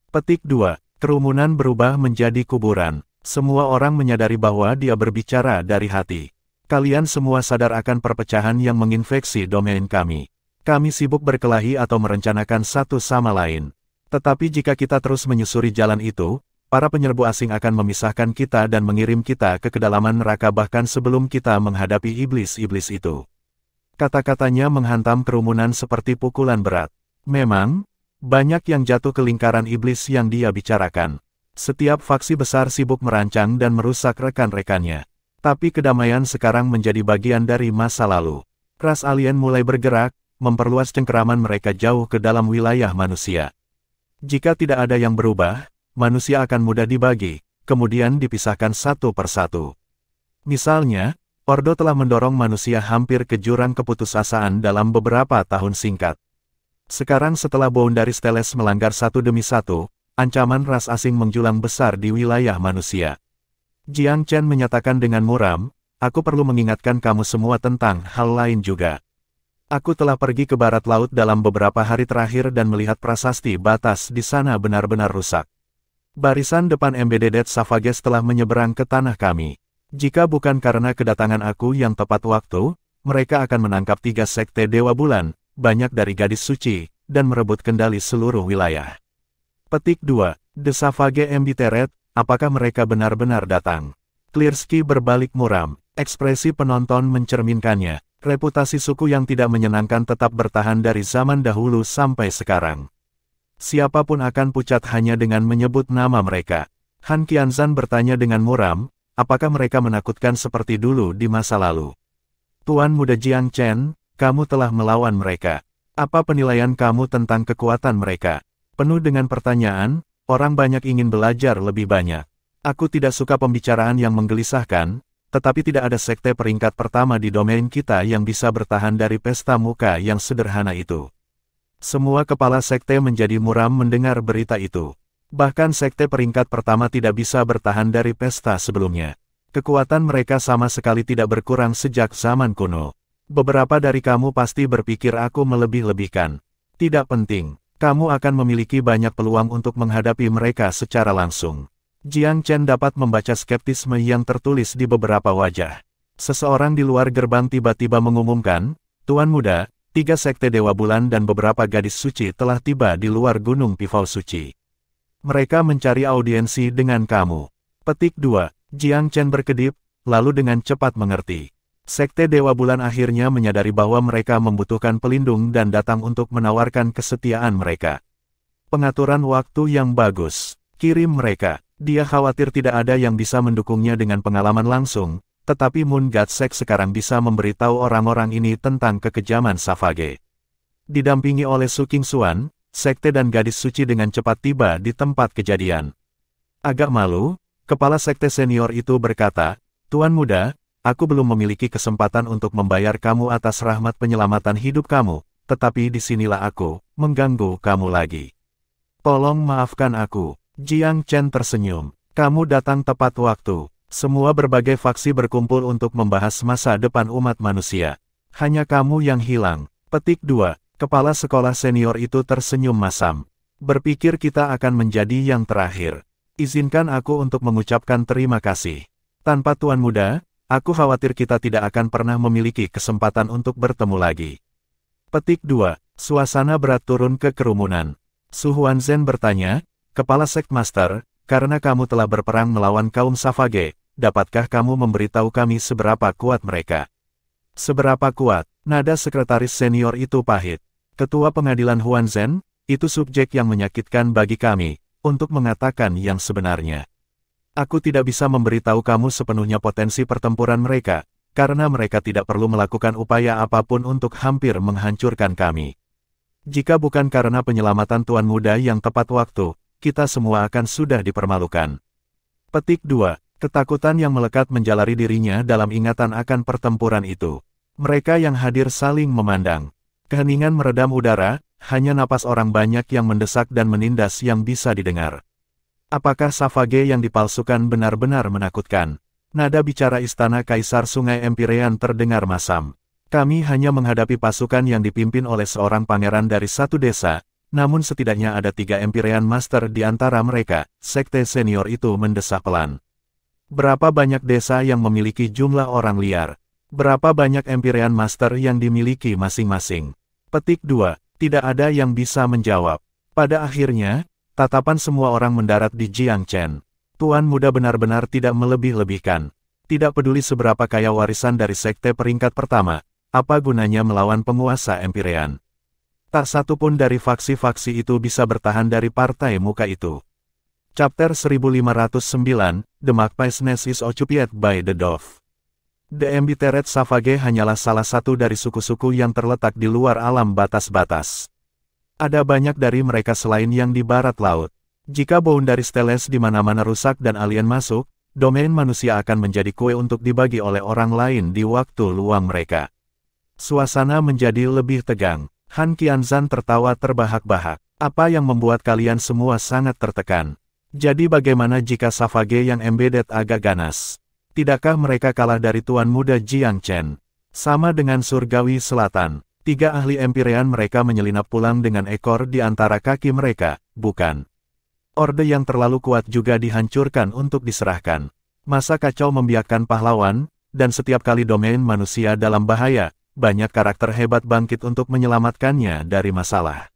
Petik 2. Kerumunan berubah menjadi kuburan. Semua orang menyadari bahwa dia berbicara dari hati. Kalian semua sadar akan perpecahan yang menginfeksi domain kami. Kami sibuk berkelahi atau merencanakan satu sama lain. Tetapi jika kita terus menyusuri jalan itu, para penyerbu asing akan memisahkan kita dan mengirim kita ke kedalaman neraka bahkan sebelum kita menghadapi iblis-iblis itu. Kata-katanya menghantam kerumunan seperti pukulan berat. Memang, banyak yang jatuh ke lingkaran iblis yang dia bicarakan. Setiap faksi besar sibuk merancang dan merusak rekan-rekannya. Tapi kedamaian sekarang menjadi bagian dari masa lalu. Ras alien mulai bergerak, memperluas cengkeraman mereka jauh ke dalam wilayah manusia. Jika tidak ada yang berubah, manusia akan mudah dibagi, kemudian dipisahkan satu persatu. Misalnya, Ordo telah mendorong manusia hampir ke jurang keputusasaan dalam beberapa tahun singkat. Sekarang setelah Boundaries Teles melanggar satu demi satu, ancaman ras asing menjulang besar di wilayah manusia. Jiang Chen menyatakan dengan muram, aku perlu mengingatkan kamu semua tentang hal lain juga. Aku telah pergi ke barat laut dalam beberapa hari terakhir dan melihat prasasti batas di sana benar-benar rusak. Barisan depan Embedded Savages telah menyeberang ke tanah kami. Jika bukan karena kedatangan aku yang tepat waktu, mereka akan menangkap 3 sekte Dewa Bulan, banyak dari gadis suci, dan merebut kendali seluruh wilayah. Petik 2. The Savage Embittered, apakah mereka benar-benar datang? Clearsky berbalik muram, ekspresi penonton mencerminkannya. Reputasi suku yang tidak menyenangkan tetap bertahan dari zaman dahulu sampai sekarang. Siapapun akan pucat hanya dengan menyebut nama mereka. Han Qianzhan bertanya dengan muram, apakah mereka menakutkan seperti dulu di masa lalu? Tuan Muda Jiang Chen, kamu telah melawan mereka. Apa penilaian kamu tentang kekuatan mereka? Penuh dengan pertanyaan, orang banyak ingin belajar lebih banyak. Aku tidak suka pembicaraan yang menggelisahkan, tetapi tidak ada sekte peringkat pertama di domain kita yang bisa bertahan dari pesta muka yang sederhana itu. Semua kepala sekte menjadi muram mendengar berita itu. Bahkan sekte peringkat pertama tidak bisa bertahan dari pesta sebelumnya. Kekuatan mereka sama sekali tidak berkurang sejak zaman kuno. Beberapa dari kamu pasti berpikir aku melebih-lebihkan. Tidak penting, kamu akan memiliki banyak peluang untuk menghadapi mereka secara langsung. Jiang Chen dapat membaca skeptisme yang tertulis di beberapa wajah. Seseorang di luar gerbang tiba-tiba mengumumkan, Tuan Muda, 3 sekte Dewa Bulan dan beberapa gadis suci telah tiba di luar Gunung Pifau Suci. Mereka mencari audiensi dengan kamu. Petik 2. Jiang Chen berkedip, lalu dengan cepat mengerti. Sekte Dewa Bulan akhirnya menyadari bahwa mereka membutuhkan pelindung dan datang untuk menawarkan kesetiaan mereka. Pengaturan waktu yang bagus. Kirim mereka. Dia khawatir tidak ada yang bisa mendukungnya dengan pengalaman langsung, tetapi Moon God Sect sekarang bisa memberitahu orang-orang ini tentang kekejaman Savage. Didampingi oleh Su Qingxuan, sekte dan gadis suci dengan cepat tiba di tempat kejadian. Agak malu, kepala sekte senior itu berkata, Tuan Muda, aku belum memiliki kesempatan untuk membayar kamu atas rahmat penyelamatan hidup kamu, tetapi disinilah aku, mengganggu kamu lagi. Tolong maafkan aku. Jiang Chen tersenyum. Kamu datang tepat waktu. Semua berbagai faksi berkumpul untuk membahas masa depan umat manusia. Hanya kamu yang hilang. Petik 2. Kepala sekolah senior itu tersenyum masam. Berpikir kita akan menjadi yang terakhir. Izinkan aku untuk mengucapkan terima kasih. Tanpa Tuan Muda, aku khawatir kita tidak akan pernah memiliki kesempatan untuk bertemu lagi. Petik 2. Suasana berat turun ke kerumunan. Su Huanzhen bertanya, Kepala Sect Master, karena kamu telah berperang melawan kaum Savage, dapatkah kamu memberitahu kami seberapa kuat mereka? Seberapa kuat? Nada sekretaris senior itu pahit. Ketua pengadilan Huanzhen, itu subjek yang menyakitkan bagi kami, untuk mengatakan yang sebenarnya. Aku tidak bisa memberitahu kamu sepenuhnya potensi pertempuran mereka, karena mereka tidak perlu melakukan upaya apapun untuk hampir menghancurkan kami. Jika bukan karena penyelamatan Tuan Muda yang tepat waktu, kita semua akan sudah dipermalukan. Petik 2. Ketakutan yang melekat menjalari dirinya dalam ingatan akan pertempuran itu. Mereka yang hadir saling memandang. Keheningan meredam udara, hanya napas orang banyak yang mendesak dan menindas yang bisa didengar. Apakah Savage yang dipalsukan benar-benar menakutkan? Nada bicara istana Kaisar Sungai Empyrean terdengar masam. Kami hanya menghadapi pasukan yang dipimpin oleh seorang pangeran dari satu desa, namun setidaknya ada 3 Empyrean Master di antara mereka, sekte senior itu mendesah pelan. Berapa banyak desa yang memiliki jumlah orang liar? Berapa banyak Empyrean Master yang dimiliki masing-masing? Petik 2. Tidak ada yang bisa menjawab. Pada akhirnya, tatapan semua orang mendarat di Jiang Chen. Tuan Muda benar-benar tidak melebih-lebihkan. Tidak peduli seberapa kaya warisan dari sekte peringkat pertama, apa gunanya melawan penguasa Empyrean? Tak satu pun dari faksi-faksi itu bisa bertahan dari partai muka itu. Chapter 1509, The Magpie's Nest is occupied by the Dove. The Embittered Savage hanyalah salah satu dari suku-suku yang terletak di luar alam batas-batas. Ada banyak dari mereka selain yang di barat laut. Jika boundary Steles di mana-mana rusak dan alien masuk, domain manusia akan menjadi kue untuk dibagi oleh orang lain di waktu luang mereka. Suasana menjadi lebih tegang. Han Qianzhan tertawa terbahak-bahak. Apa yang membuat kalian semua sangat tertekan? Jadi bagaimana jika Savage yang embedded agak ganas? Tidakkah mereka kalah dari Tuan Muda Jiang Chen? Sama dengan Surgawi Selatan, 3 ahli Empyrean mereka menyelinap pulang dengan ekor di antara kaki mereka, bukan? Orde yang terlalu kuat juga dihancurkan untuk diserahkan. Masa kacau membiarkan pahlawan, dan setiap kali domain manusia dalam bahaya, banyak karakter hebat bangkit untuk menyelamatkannya dari masalah.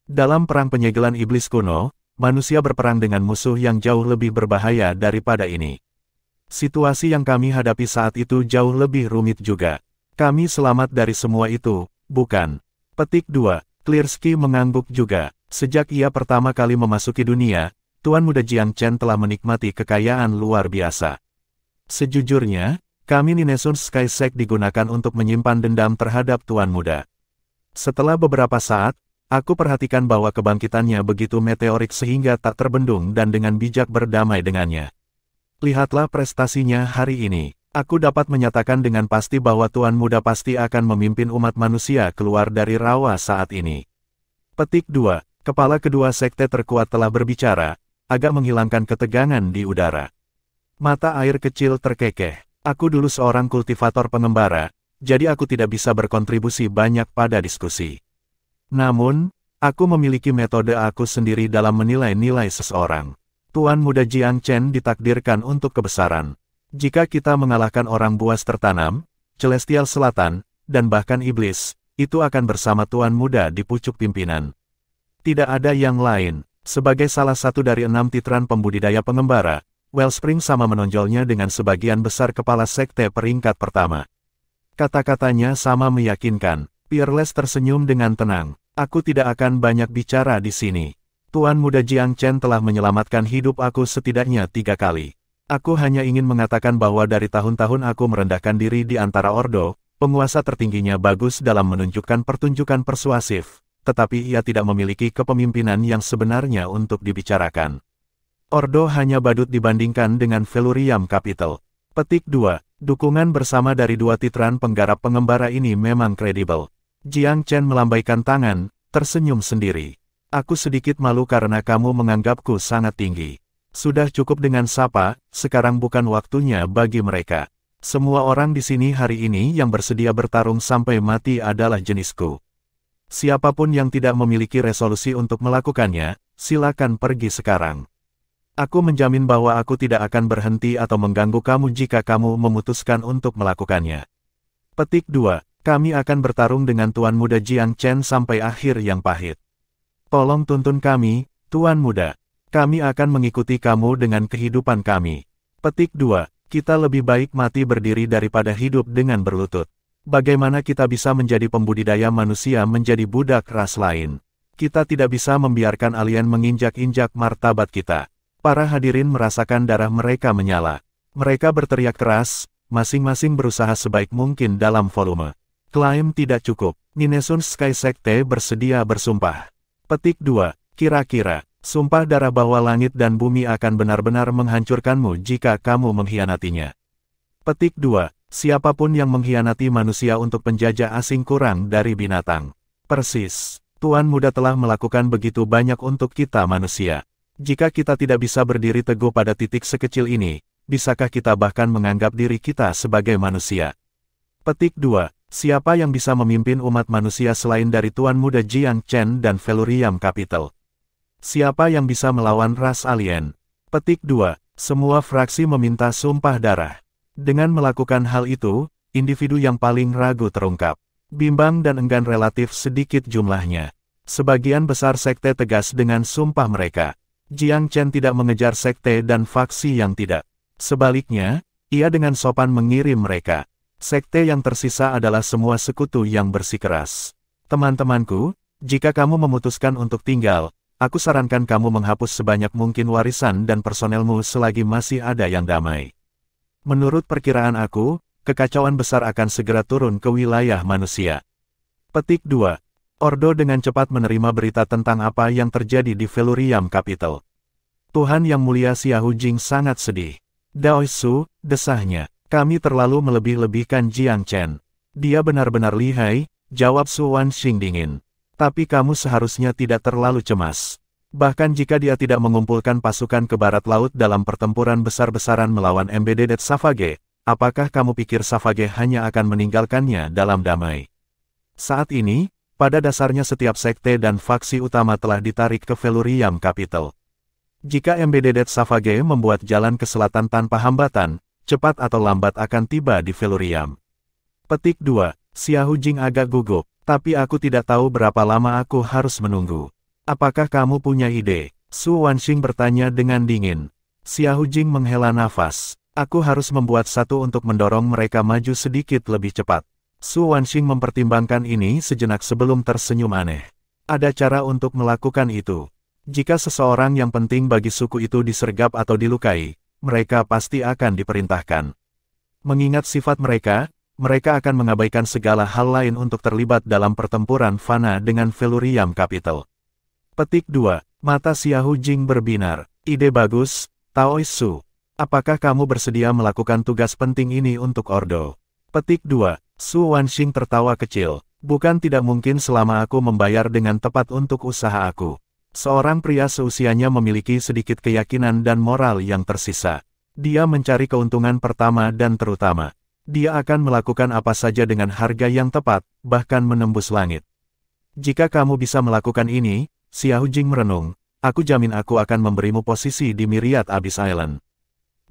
Dalam perang penyegelan iblis kuno, manusia berperang dengan musuh yang jauh lebih berbahaya daripada ini. Situasi yang kami hadapi saat itu jauh lebih rumit juga. Kami selamat dari semua itu, bukan? Petik 2. Clearsky mengangguk juga. Sejak ia pertama kali memasuki dunia, Tuan Muda Jiang Chen telah menikmati kekayaan luar biasa. Sejujurnya, kami Ninesun Sky Sect digunakan untuk menyimpan dendam terhadap Tuan Muda. Setelah beberapa saat, aku perhatikan bahwa kebangkitannya begitu meteorik sehingga tak terbendung dan dengan bijak berdamai dengannya. Lihatlah prestasinya hari ini. Aku dapat menyatakan dengan pasti bahwa Tuan Muda pasti akan memimpin umat manusia keluar dari rawa saat ini. Petik 2. Kepala kedua sekte terkuat telah berbicara, agak menghilangkan ketegangan di udara. Mata air kecil terkekeh. Aku dulu seorang kultivator pengembara, jadi aku tidak bisa berkontribusi banyak pada diskusi. Namun, aku memiliki metode aku sendiri dalam menilai-nilai seseorang. Tuan Muda Jiang Chen ditakdirkan untuk kebesaran. Jika kita mengalahkan orang buas tertanam, Celestial Selatan, dan bahkan iblis, itu akan bersama Tuan Muda di pucuk pimpinan. Tidak ada yang lain. Sebagai salah satu dari 6 titran pembudidaya pengembara, Wellspring sama menonjolnya dengan sebagian besar kepala sekte peringkat pertama. Kata-katanya sama meyakinkan. Fearless tersenyum dengan tenang. Aku tidak akan banyak bicara di sini. Tuan Muda Jiang Chen telah menyelamatkan hidup aku setidaknya 3 kali. Aku hanya ingin mengatakan bahwa dari tahun-tahun aku merendahkan diri di antara Ordo, penguasa tertingginya bagus dalam menunjukkan pertunjukan persuasif, tetapi ia tidak memiliki kepemimpinan yang sebenarnya untuk dibicarakan. Ordo hanya badut dibandingkan dengan Felurium Capital. Petik 2. Dukungan bersama dari 2 titran penggarap pengembara ini memang kredibel. Jiang Chen melambaikan tangan, tersenyum sendiri. Aku sedikit malu karena kamu menganggapku sangat tinggi. Sudah cukup dengan sapa, sekarang bukan waktunya bagi mereka. Semua orang di sini hari ini yang bersedia bertarung sampai mati adalah jenisku. Siapapun yang tidak memiliki resolusi untuk melakukannya, silakan pergi sekarang. Aku menjamin bahwa aku tidak akan berhenti atau mengganggu kamu jika kamu memutuskan untuk melakukannya. Petik 2. Kami akan bertarung dengan Tuan Muda Jiang Chen sampai akhir yang pahit. Tolong tuntun kami, Tuan Muda. Kami akan mengikuti kamu dengan kehidupan kami. Petik 2. Kita lebih baik mati berdiri daripada hidup dengan berlutut. Bagaimana kita bisa menjadi pembudidaya manusia menjadi budak ras lain? Kita tidak bisa membiarkan alien menginjak-injak martabat kita. Para hadirin merasakan darah mereka menyala. Mereka berteriak keras, masing-masing berusaha sebaik mungkin dalam volume. Klaim tidak cukup. Ninesun Sky Sekte bersedia bersumpah. Petik 2. Kira-kira, sumpah darah bahwa langit dan bumi akan benar-benar menghancurkanmu jika kamu mengkhianatinya. Petik 2. Siapapun yang mengkhianati manusia untuk penjajah asing kurang dari binatang. Persis. Tuan Muda telah melakukan begitu banyak untuk kita manusia. Jika kita tidak bisa berdiri teguh pada titik sekecil ini, bisakah kita bahkan menganggap diri kita sebagai manusia? Petik 2. Siapa yang bisa memimpin umat manusia selain dari Tuan Muda Jiang Chen dan Felurium Capital? Siapa yang bisa melawan ras alien? Petik 2. Semua fraksi meminta sumpah darah. Dengan melakukan hal itu, individu yang paling ragu terungkap. Bimbang dan enggan relatif sedikit jumlahnya. Sebagian besar sekte tegas dengan sumpah mereka. Jiang Chen tidak mengejar sekte dan faksi yang tidak. Sebaliknya, ia dengan sopan mengirim mereka. Sekte yang tersisa adalah semua sekutu yang bersikeras. Teman-temanku, jika kamu memutuskan untuk tinggal, aku sarankan kamu menghapus sebanyak mungkin warisan dan personelmu selagi masih ada yang damai. Menurut perkiraan aku, kekacauan besar akan segera turun ke wilayah manusia. Petik 2. Ordo dengan cepat menerima berita tentang apa yang terjadi di Felurium Capital. Tuhan Yang Mulia Xiahou Jing sangat sedih. Dao Su, desahnya, kami terlalu melebih-lebihkan Jiang Chen. Dia benar-benar lihai, jawab Su Wanxing dingin. Tapi kamu seharusnya tidak terlalu cemas. Bahkan jika dia tidak mengumpulkan pasukan ke barat laut dalam pertempuran besar-besaran melawan Embedded Savage, apakah kamu pikir Savage hanya akan meninggalkannya dalam damai? Saat ini, pada dasarnya setiap sekte dan faksi utama telah ditarik ke Felurium Capital. Jika Embedded Savage membuat jalan ke selatan tanpa hambatan, cepat atau lambat akan tiba di Felurium. Petik 2. Xiahou Jing agak gugup, tapi aku tidak tahu berapa lama aku harus menunggu. Apakah kamu punya ide? Su Wanxing bertanya dengan dingin. Xiahou Jing menghela nafas. Aku harus membuat satu untuk mendorong mereka maju sedikit lebih cepat. Su Wanxing mempertimbangkan ini sejenak sebelum tersenyum aneh. Ada cara untuk melakukan itu. Jika seseorang yang penting bagi suku itu disergap atau dilukai, mereka pasti akan diperintahkan. Mengingat sifat mereka, mereka akan mengabaikan segala hal lain untuk terlibat dalam pertempuran fana dengan Velurium Capital. Petik 2. Mata Xiahou Jing berbinar. Ide bagus, Taois Su. Apakah kamu bersedia melakukan tugas penting ini untuk Ordo? Petik 2. Su Wanxing tertawa kecil. Bukan tidak mungkin selama aku membayar dengan tepat untuk usaha aku. Seorang pria seusianya memiliki sedikit keyakinan dan moral yang tersisa. Dia mencari keuntungan pertama dan terutama. Dia akan melakukan apa saja dengan harga yang tepat, bahkan menembus langit. Jika kamu bisa melakukan ini, Xiahou Jing merenung, aku jamin aku akan memberimu posisi di Myriad Abyss Island.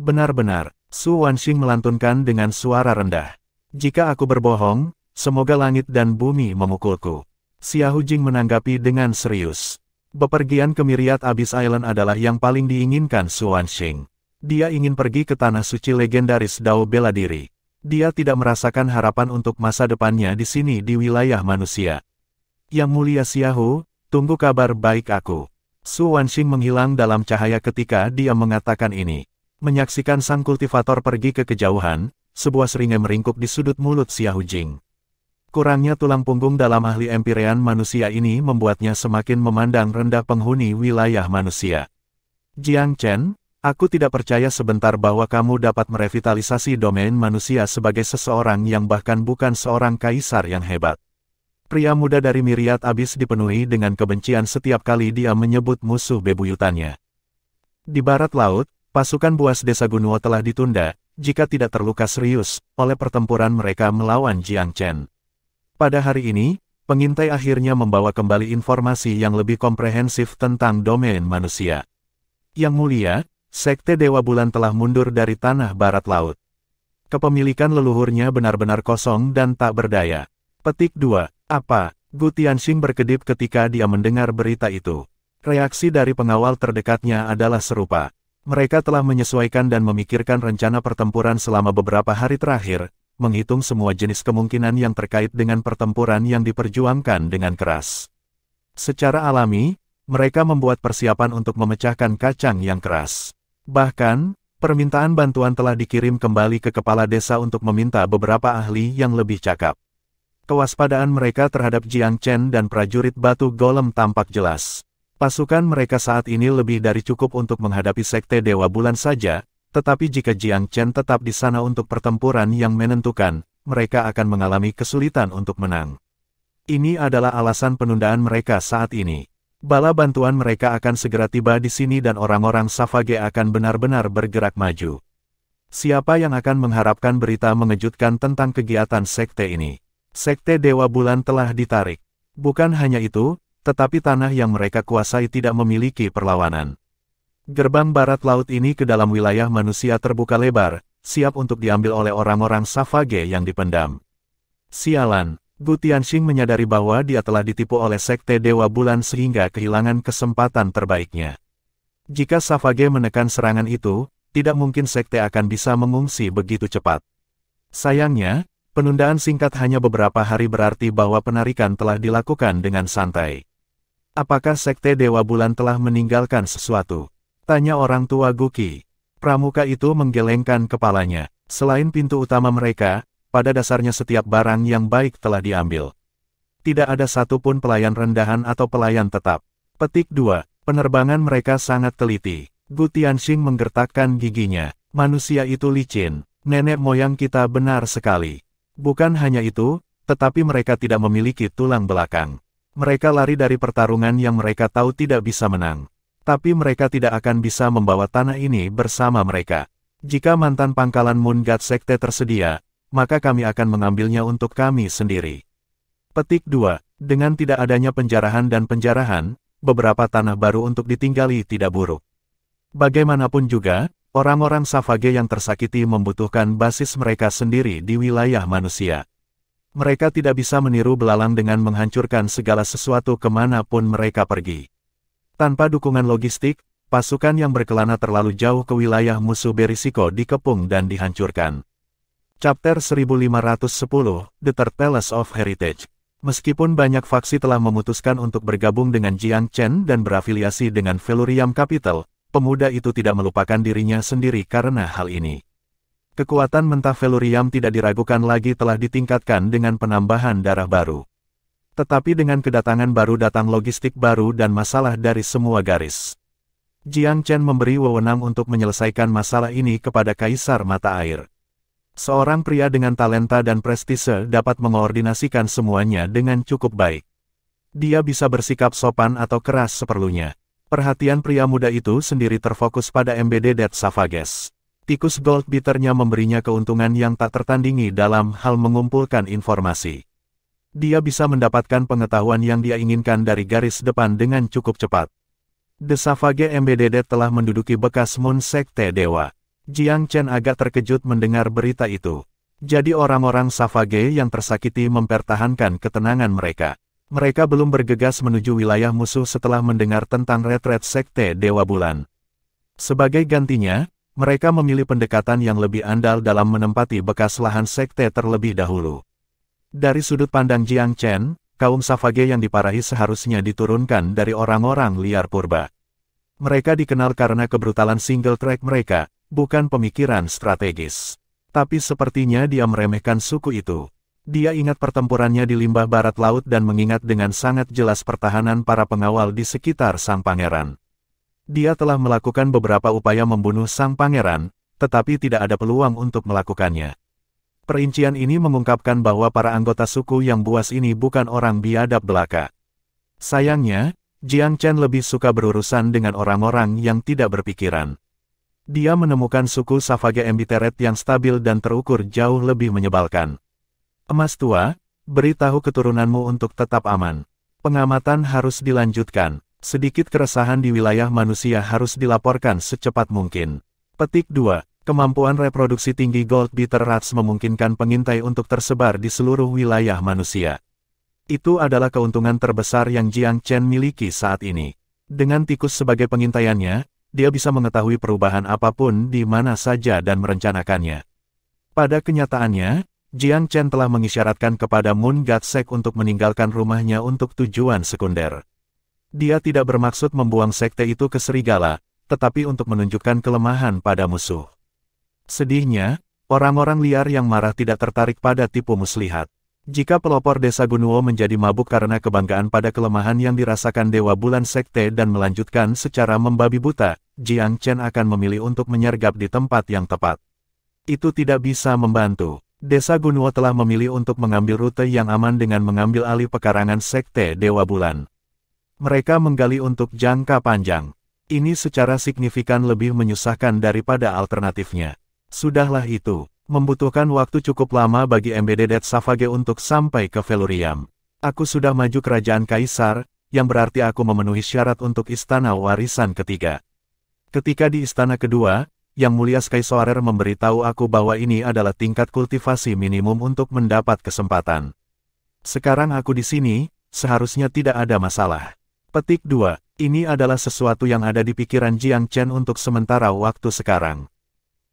Benar-benar, Su Wanxing melantunkan dengan suara rendah. Jika aku berbohong, semoga langit dan bumi memukulku. Xiahou Jing menanggapi dengan serius. Bepergian ke Myriad Abyss Island adalah yang paling diinginkan Su Wanxing. Dia ingin pergi ke tanah suci legendaris Dao Bela Diri. Dia tidak merasakan harapan untuk masa depannya di sini di wilayah manusia. Yang mulia Xiahou, tunggu kabar baik aku. Su Wanxing menghilang dalam cahaya ketika dia mengatakan ini. Menyaksikan sang kultivator pergi ke kejauhan, sebuah seringai meringkuk di sudut mulut Xiahou Jing. Kurangnya tulang punggung dalam ahli empirean manusia ini membuatnya semakin memandang rendah penghuni wilayah manusia. Jiang Chen, aku tidak percaya sebentar bahwa kamu dapat merevitalisasi domain manusia sebagai seseorang yang bahkan bukan seorang kaisar yang hebat. Pria muda dari Myriad Abyss dipenuhi dengan kebencian setiap kali dia menyebut musuh bebuyutannya. Di barat laut, pasukan buas desa Gunuo telah ditunda, jika tidak terluka serius, oleh pertempuran mereka melawan Jiang Chen. Pada hari ini, pengintai akhirnya membawa kembali informasi yang lebih komprehensif tentang domain manusia. Yang mulia, Sekte Dewa Bulan telah mundur dari tanah barat laut. Kepemilikan leluhurnya benar-benar kosong dan tak berdaya. Petik 2. Apa? Gu Tianxing berkedip ketika dia mendengar berita itu. Reaksi dari pengawal terdekatnya adalah serupa. Mereka telah menyesuaikan dan memikirkan rencana pertempuran selama beberapa hari terakhir, menghitung semua jenis kemungkinan yang terkait dengan pertempuran yang diperjuangkan dengan keras. Secara alami, mereka membuat persiapan untuk memecahkan kacang yang keras. Bahkan, permintaan bantuan telah dikirim kembali ke kepala desa untuk meminta beberapa ahli yang lebih cakap. Kewaspadaan mereka terhadap Jiang Chen dan prajurit batu golem tampak jelas. Pasukan mereka saat ini lebih dari cukup untuk menghadapi Sekte Dewa Bulan saja, tetapi jika Jiang Chen tetap di sana untuk pertempuran yang menentukan, mereka akan mengalami kesulitan untuk menang. Ini adalah alasan penundaan mereka saat ini. Bala bantuan mereka akan segera tiba di sini dan orang-orang Savage akan benar-benar bergerak maju. Siapa yang akan mengharapkan berita mengejutkan tentang kegiatan sekte ini? Sekte Dewa Bulan telah ditarik. Bukan hanya itu, tetapi tanah yang mereka kuasai tidak memiliki perlawanan. Gerbang barat laut ini ke dalam wilayah manusia terbuka lebar, siap untuk diambil oleh orang-orang Savage yang dipendam. Sialan. Gu Tianxing menyadari bahwa dia telah ditipu oleh Sekte Dewa Bulan sehingga kehilangan kesempatan terbaiknya. Jika Savage menekan serangan itu, tidak mungkin Sekte akan bisa mengungsi begitu cepat. Sayangnya, penundaan singkat hanya beberapa hari berarti bahwa penarikan telah dilakukan dengan santai. Apakah Sekte Dewa Bulan telah meninggalkan sesuatu? Tanya orang tua Guqi. Pramuka itu menggelengkan kepalanya. Selain pintu utama mereka, pada dasarnya setiap barang yang baik telah diambil. Tidak ada satupun pelayan rendahan atau pelayan tetap. Petik 2. Penerbangan mereka sangat teliti. Gu Tianxing menggertakkan giginya. Manusia itu licin. Nenek moyang kita benar sekali. Bukan hanya itu, tetapi mereka tidak memiliki tulang belakang. Mereka lari dari pertarungan yang mereka tahu tidak bisa menang. Tapi mereka tidak akan bisa membawa tanah ini bersama mereka. Jika mantan pangkalan Moon God Sekte tersedia, maka kami akan mengambilnya untuk kami sendiri. Petik 2. Dengan tidak adanya penjarahan dan penjarahan, beberapa tanah baru untuk ditinggali tidak buruk. Bagaimanapun juga, orang-orang Savage yang tersakiti membutuhkan basis mereka sendiri di wilayah manusia. Mereka tidak bisa meniru belalang dengan menghancurkan segala sesuatu kemanapun mereka pergi. Tanpa dukungan logistik, pasukan yang berkelana terlalu jauh ke wilayah musuh berisiko dikepung dan dihancurkan. Chapter 1510, The Third Palace of Heritage. Meskipun banyak faksi telah memutuskan untuk bergabung dengan Jiang Chen dan berafiliasi dengan Felurium Capital, pemuda itu tidak melupakan dirinya sendiri karena hal ini. Kekuatan mentah Felurium tidak diragukan lagi telah ditingkatkan dengan penambahan darah baru. Tetapi dengan kedatangan baru datang logistik baru dan masalah dari semua garis. Jiang Chen memberi wewenang untuk menyelesaikan masalah ini kepada Kaisar Mata Air. Seorang pria dengan talenta dan prestise dapat mengoordinasikan semuanya dengan cukup baik. Dia bisa bersikap sopan atau keras seperlunya. Perhatian pria muda itu sendiri terfokus pada Embedded Savages. Tikus Goldbeater-nya memberinya keuntungan yang tak tertandingi dalam hal mengumpulkan informasi. Dia bisa mendapatkan pengetahuan yang dia inginkan dari garis depan dengan cukup cepat. The Savage Embedded telah menduduki bekas Moon Sekte Dewa. Jiang Chen agak terkejut mendengar berita itu. Jadi orang-orang Savage yang tersakiti mempertahankan ketenangan mereka. Mereka belum bergegas menuju wilayah musuh setelah mendengar tentang retret Sekte Dewa Bulan. Sebagai gantinya, mereka memilih pendekatan yang lebih andal dalam menempati bekas lahan sekte terlebih dahulu. Dari sudut pandang Jiang Chen, kaum Savage yang diparahi seharusnya diturunkan dari orang-orang liar purba. Mereka dikenal karena kebrutalan single track mereka, bukan pemikiran strategis. Tapi sepertinya dia meremehkan suku itu. Dia ingat pertempurannya di limbah barat laut dan mengingat dengan sangat jelas pertahanan para pengawal di sekitar sang pangeran. Dia telah melakukan beberapa upaya membunuh sang pangeran, tetapi tidak ada peluang untuk melakukannya. Perincian ini mengungkapkan bahwa para anggota suku yang buas ini bukan orang biadab belaka. Sayangnya, Jiang Chen lebih suka berurusan dengan orang-orang yang tidak berpikiran. Dia menemukan suku Savage Embiteret yang stabil dan terukur jauh lebih menyebalkan. Emas tua, beritahu keturunanmu untuk tetap aman. Pengamatan harus dilanjutkan. Sedikit keresahan di wilayah manusia harus dilaporkan secepat mungkin. Petik 2. Kemampuan reproduksi tinggi Goldbeater Rats memungkinkan pengintai untuk tersebar di seluruh wilayah manusia. Itu adalah keuntungan terbesar yang Jiang Chen miliki saat ini. Dengan tikus sebagai pengintaiannya, dia bisa mengetahui perubahan apapun di mana saja dan merencanakannya. Pada kenyataannya, Jiang Chen telah mengisyaratkan kepada Moon God Sect untuk meninggalkan rumahnya untuk tujuan sekunder. Dia tidak bermaksud membuang sekte itu ke serigala, tetapi untuk menunjukkan kelemahan pada musuh. Sedihnya, orang-orang liar yang marah tidak tertarik pada tipu muslihat. Jika pelopor desa Gunuo menjadi mabuk karena kebanggaan pada kelemahan yang dirasakan Dewa Bulan Sekte dan melanjutkan secara membabi buta, Jiang Chen akan memilih untuk menyergap di tempat yang tepat. Itu tidak bisa membantu. Desa Gunuo telah memilih untuk mengambil rute yang aman dengan mengambil alih pekarangan Sekte Dewa Bulan. Mereka menggali untuk jangka panjang. Ini secara signifikan lebih menyusahkan daripada alternatifnya. Sudahlah itu. Membutuhkan waktu cukup lama bagi Embedded Savage untuk sampai ke Felurium. Aku sudah maju kerajaan Kaisar, yang berarti aku memenuhi syarat untuk istana warisan ketiga. Ketika di istana kedua, Yang Mulia Skysoarer memberitahu aku bahwa ini adalah tingkat kultivasi minimum untuk mendapat kesempatan. Sekarang aku di sini, seharusnya tidak ada masalah. Petik 2. Ini adalah sesuatu yang ada di pikiran Jiang Chen untuk sementara waktu sekarang.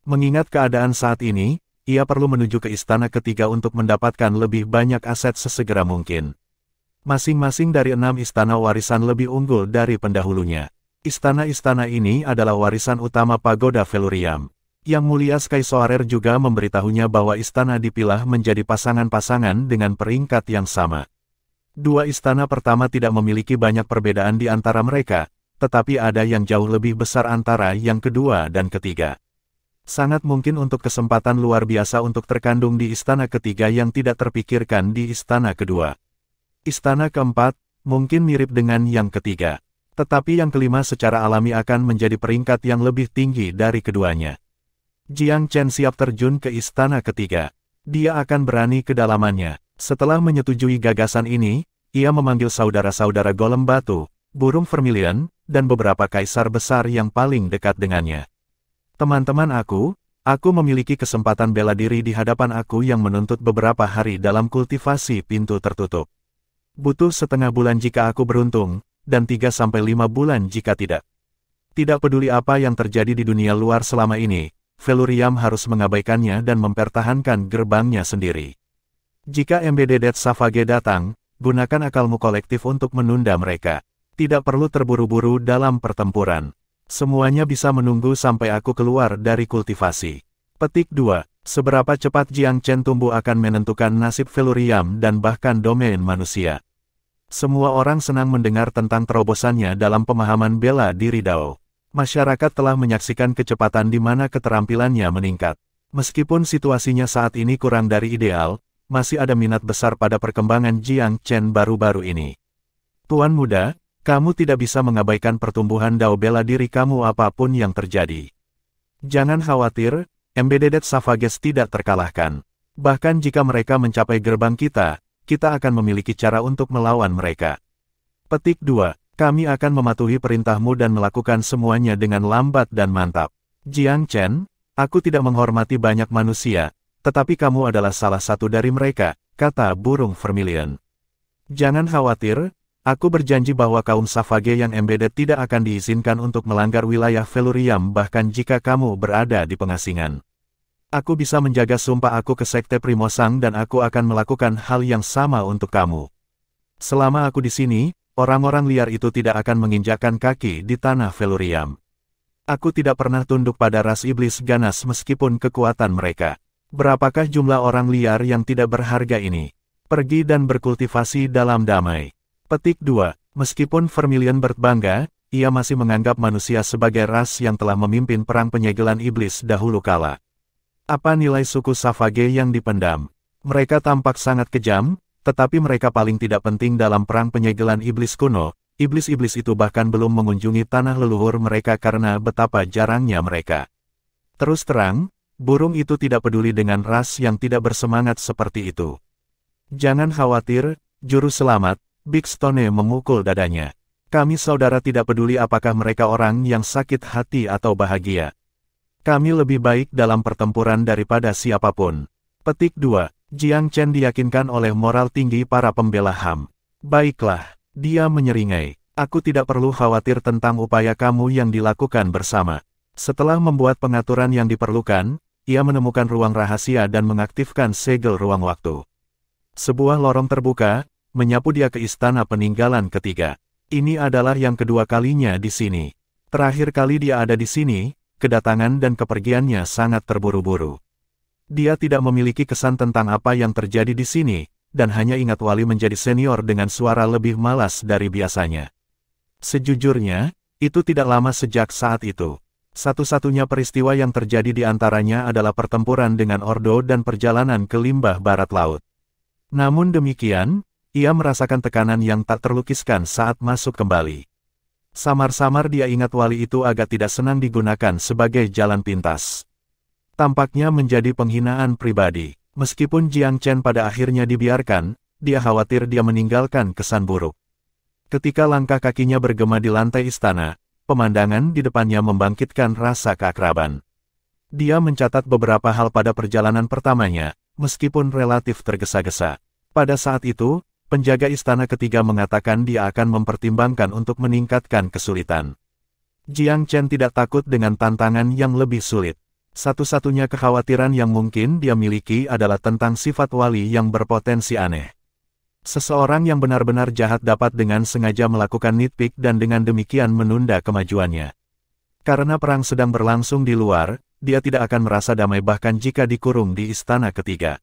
Mengingat keadaan saat ini, ia perlu menuju ke istana ketiga untuk mendapatkan lebih banyak aset sesegera mungkin. Masing-masing dari 6 istana warisan lebih unggul dari pendahulunya. Istana-istana ini adalah warisan utama Pagoda Felurium. Yang Mulia Skysoarer juga memberitahunya bahwa istana dipilah menjadi pasangan-pasangan dengan peringkat yang sama. 2 istana pertama tidak memiliki banyak perbedaan di antara mereka, tetapi ada yang jauh lebih besar antara yang kedua dan ketiga. Sangat mungkin untuk kesempatan luar biasa untuk terkandung di istana ketiga yang tidak terpikirkan di istana kedua. Istana keempat, mungkin mirip dengan yang ketiga. Tetapi yang kelima secara alami akan menjadi peringkat yang lebih tinggi dari keduanya. Jiang Chen siap terjun ke istana ketiga. Dia akan berani ke dalamannya. Setelah menyetujui gagasan ini, ia memanggil saudara-saudara golem batu, burung vermilion, dan beberapa kaisar besar yang paling dekat dengannya. Teman-teman aku memiliki kesempatan bela diri di hadapan aku yang menuntut beberapa hari dalam kultivasi pintu tertutup. Butuh setengah bulan jika aku beruntung, dan 3-5 bulan jika tidak. Tidak peduli apa yang terjadi di dunia luar selama ini, Felurium harus mengabaikannya dan mempertahankan gerbangnya sendiri. Jika Embedded Savage datang, gunakan akalmu kolektif untuk menunda mereka. Tidak perlu terburu-buru dalam pertempuran. Semuanya bisa menunggu sampai aku keluar dari kultivasi. Petik 2. Seberapa cepat Jiang Chen tumbuh akan menentukan nasib Felurium dan bahkan domain manusia. Semua orang senang mendengar tentang terobosannya dalam pemahaman bela diri Dao. Masyarakat telah menyaksikan kecepatan di mana keterampilannya meningkat. Meskipun situasinya saat ini kurang dari ideal, masih ada minat besar pada perkembangan Jiang Chen baru-baru ini. Tuan muda, kamu tidak bisa mengabaikan pertumbuhan Dao bela diri kamu apapun yang terjadi. Jangan khawatir, Embedded Savages tidak terkalahkan. Bahkan jika mereka mencapai gerbang kita akan memiliki cara untuk melawan mereka. Petik 2. Kami akan mematuhi perintahmu dan melakukan semuanya dengan lambat dan mantap. Jiang Chen, aku tidak menghormati banyak manusia, tetapi kamu adalah salah satu dari mereka, kata burung vermilion. Jangan khawatir, aku berjanji bahwa kaum Savage yang embedded tidak akan diizinkan untuk melanggar wilayah Felurium bahkan jika kamu berada di pengasingan. Aku bisa menjaga sumpah aku ke Sekte Primosang dan aku akan melakukan hal yang sama untuk kamu. Selama aku di sini, orang-orang liar itu tidak akan menginjakkan kaki di tanah Felurium. Aku tidak pernah tunduk pada ras iblis ganas meskipun kekuatan mereka. Berapakah jumlah orang liar yang tidak berharga ini? Pergi dan berkultivasi dalam damai. Petik 2. Meskipun Vermilion berbangga, ia masih menganggap manusia sebagai ras yang telah memimpin perang penyegelan iblis dahulu kala. Apa nilai suku Savage yang dipendam? Mereka tampak sangat kejam, tetapi mereka paling tidak penting dalam perang penyegelan iblis kuno. Iblis-iblis itu bahkan belum mengunjungi tanah leluhur mereka karena betapa jarangnya mereka. Terus terang, burung itu tidak peduli dengan ras yang tidak bersemangat seperti itu. Jangan khawatir, juru selamat, Big Stone memukul dadanya. Kami saudara tidak peduli apakah mereka orang yang sakit hati atau bahagia. Kami lebih baik dalam pertempuran daripada siapapun. Petik 2. Jiang Chen diyakinkan oleh moral tinggi para pembela HAM. Baiklah, dia menyeringai. Aku tidak perlu khawatir tentang upaya kamu yang dilakukan bersama. Setelah membuat pengaturan yang diperlukan, ia menemukan ruang rahasia dan mengaktifkan segel ruang waktu. Sebuah lorong terbuka, menyapu dia ke istana peninggalan ketiga. Ini adalah yang kedua kalinya di sini. Terakhir kali dia ada di sini, kedatangan dan kepergiannya sangat terburu-buru. Dia tidak memiliki kesan tentang apa yang terjadi di sini, dan hanya ingat Wali menjadi senior dengan suara lebih malas dari biasanya. Sejujurnya, itu tidak lama sejak saat itu. Satu-satunya peristiwa yang terjadi di antaranya adalah pertempuran dengan Ordo dan perjalanan ke limbah barat laut. Namun demikian, ia merasakan tekanan yang tak terlukiskan saat masuk kembali. Samar-samar dia ingat Wali itu agak tidak senang digunakan sebagai jalan pintas. Tampaknya menjadi penghinaan pribadi. Meskipun Jiang Chen pada akhirnya dibiarkan, dia khawatir dia meninggalkan kesan buruk. Ketika langkah kakinya bergema di lantai istana, pemandangan di depannya membangkitkan rasa keakraban. Dia mencatat beberapa hal pada perjalanan pertamanya, meskipun relatif tergesa-gesa. Pada saat itu, penjaga istana ketiga mengatakan dia akan mempertimbangkan untuk meningkatkan kesulitan. Jiang Chen tidak takut dengan tantangan yang lebih sulit. Satu-satunya kekhawatiran yang mungkin dia miliki adalah tentang sifat Wali yang berpotensi aneh. Seseorang yang benar-benar jahat dapat dengan sengaja melakukan nitpick dan dengan demikian menunda kemajuannya. Karena perang sedang berlangsung di luar, dia tidak akan merasa damai bahkan jika dikurung di istana ketiga.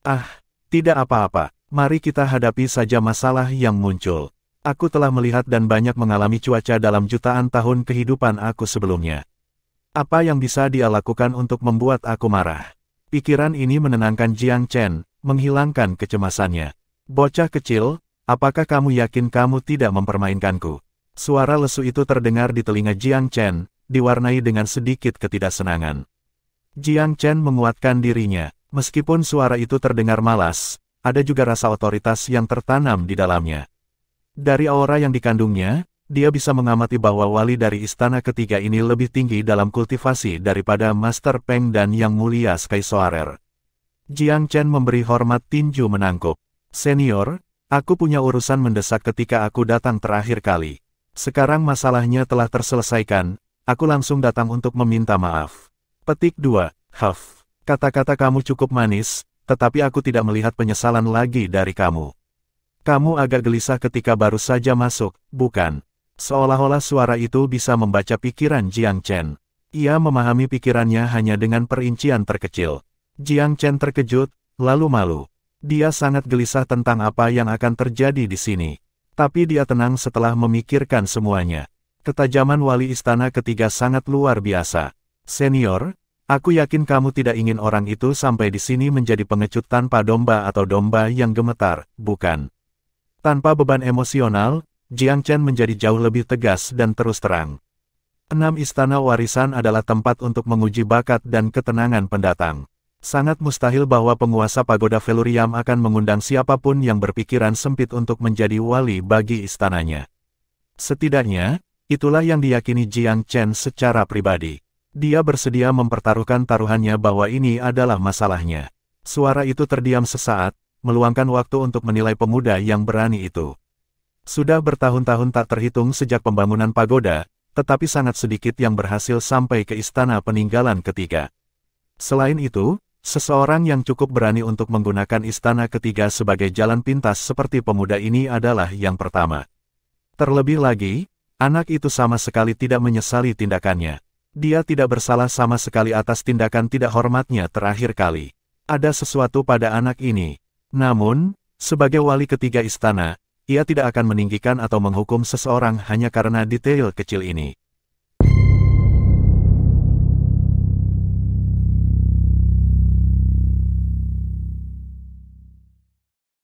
Ah, tidak apa-apa. Mari kita hadapi saja masalah yang muncul. Aku telah melihat dan banyak mengalami cuaca dalam jutaan tahun kehidupan aku sebelumnya. Apa yang bisa dia lakukan untuk membuat aku marah? Pikiran ini menenangkan Jiang Chen, menghilangkan kecemasannya. Bocah kecil, apakah kamu yakin kamu tidak mempermainkanku? Suara lesu itu terdengar di telinga Jiang Chen, diwarnai dengan sedikit ketidaksenangan. Jiang Chen menguatkan dirinya, meskipun suara itu terdengar malas. Ada juga rasa otoritas yang tertanam di dalamnya. Dari aura yang dikandungnya, dia bisa mengamati bahwa wali dari istana ketiga ini lebih tinggi dalam kultivasi daripada Master Peng dan Yang Mulia Sky Soarer. Jiang Chen memberi hormat tinju menangkup. Senior, aku punya urusan mendesak ketika aku datang terakhir kali. Sekarang masalahnya telah terselesaikan, aku langsung datang untuk meminta maaf. Petik 2. Huff. Kata-kata kamu cukup manis, tetapi aku tidak melihat penyesalan lagi dari kamu. Kamu agak gelisah ketika baru saja masuk, bukan? Seolah-olah suara itu bisa membaca pikiran Jiang Chen. Ia memahami pikirannya hanya dengan perincian terkecil. Jiang Chen terkejut, lalu malu. Dia sangat gelisah tentang apa yang akan terjadi di sini. Tapi dia tenang setelah memikirkan semuanya. Ketajaman wali istana ketiga sangat luar biasa. Senior, aku yakin kamu tidak ingin orang itu sampai di sini menjadi pengecut tanpa domba atau domba yang gemetar, bukan? Tanpa beban emosional, Jiang Chen menjadi jauh lebih tegas dan terus terang. 6 istana warisan adalah tempat untuk menguji bakat dan ketenangan pendatang. Sangat mustahil bahwa penguasa pagoda Velurium akan mengundang siapapun yang berpikiran sempit untuk menjadi wali bagi istananya. Setidaknya, itulah yang diyakini Jiang Chen secara pribadi. Dia bersedia mempertaruhkan taruhannya bahwa ini adalah masalahnya. Suara itu terdiam sesaat, meluangkan waktu untuk menilai pemuda yang berani itu. Sudah bertahun-tahun tak terhitung sejak pembangunan pagoda, tetapi sangat sedikit yang berhasil sampai ke istana peninggalan ketiga. Selain itu, seseorang yang cukup berani untuk menggunakan istana ketiga sebagai jalan pintas seperti pemuda ini adalah yang pertama. Terlebih lagi, anak itu sama sekali tidak menyesali tindakannya. Dia tidak bersalah sama sekali atas tindakan tidak hormatnya terakhir kali. Ada sesuatu pada anak ini. Namun, sebagai wali ketiga istana, ia tidak akan meninggikan atau menghukum seseorang hanya karena detail kecil ini.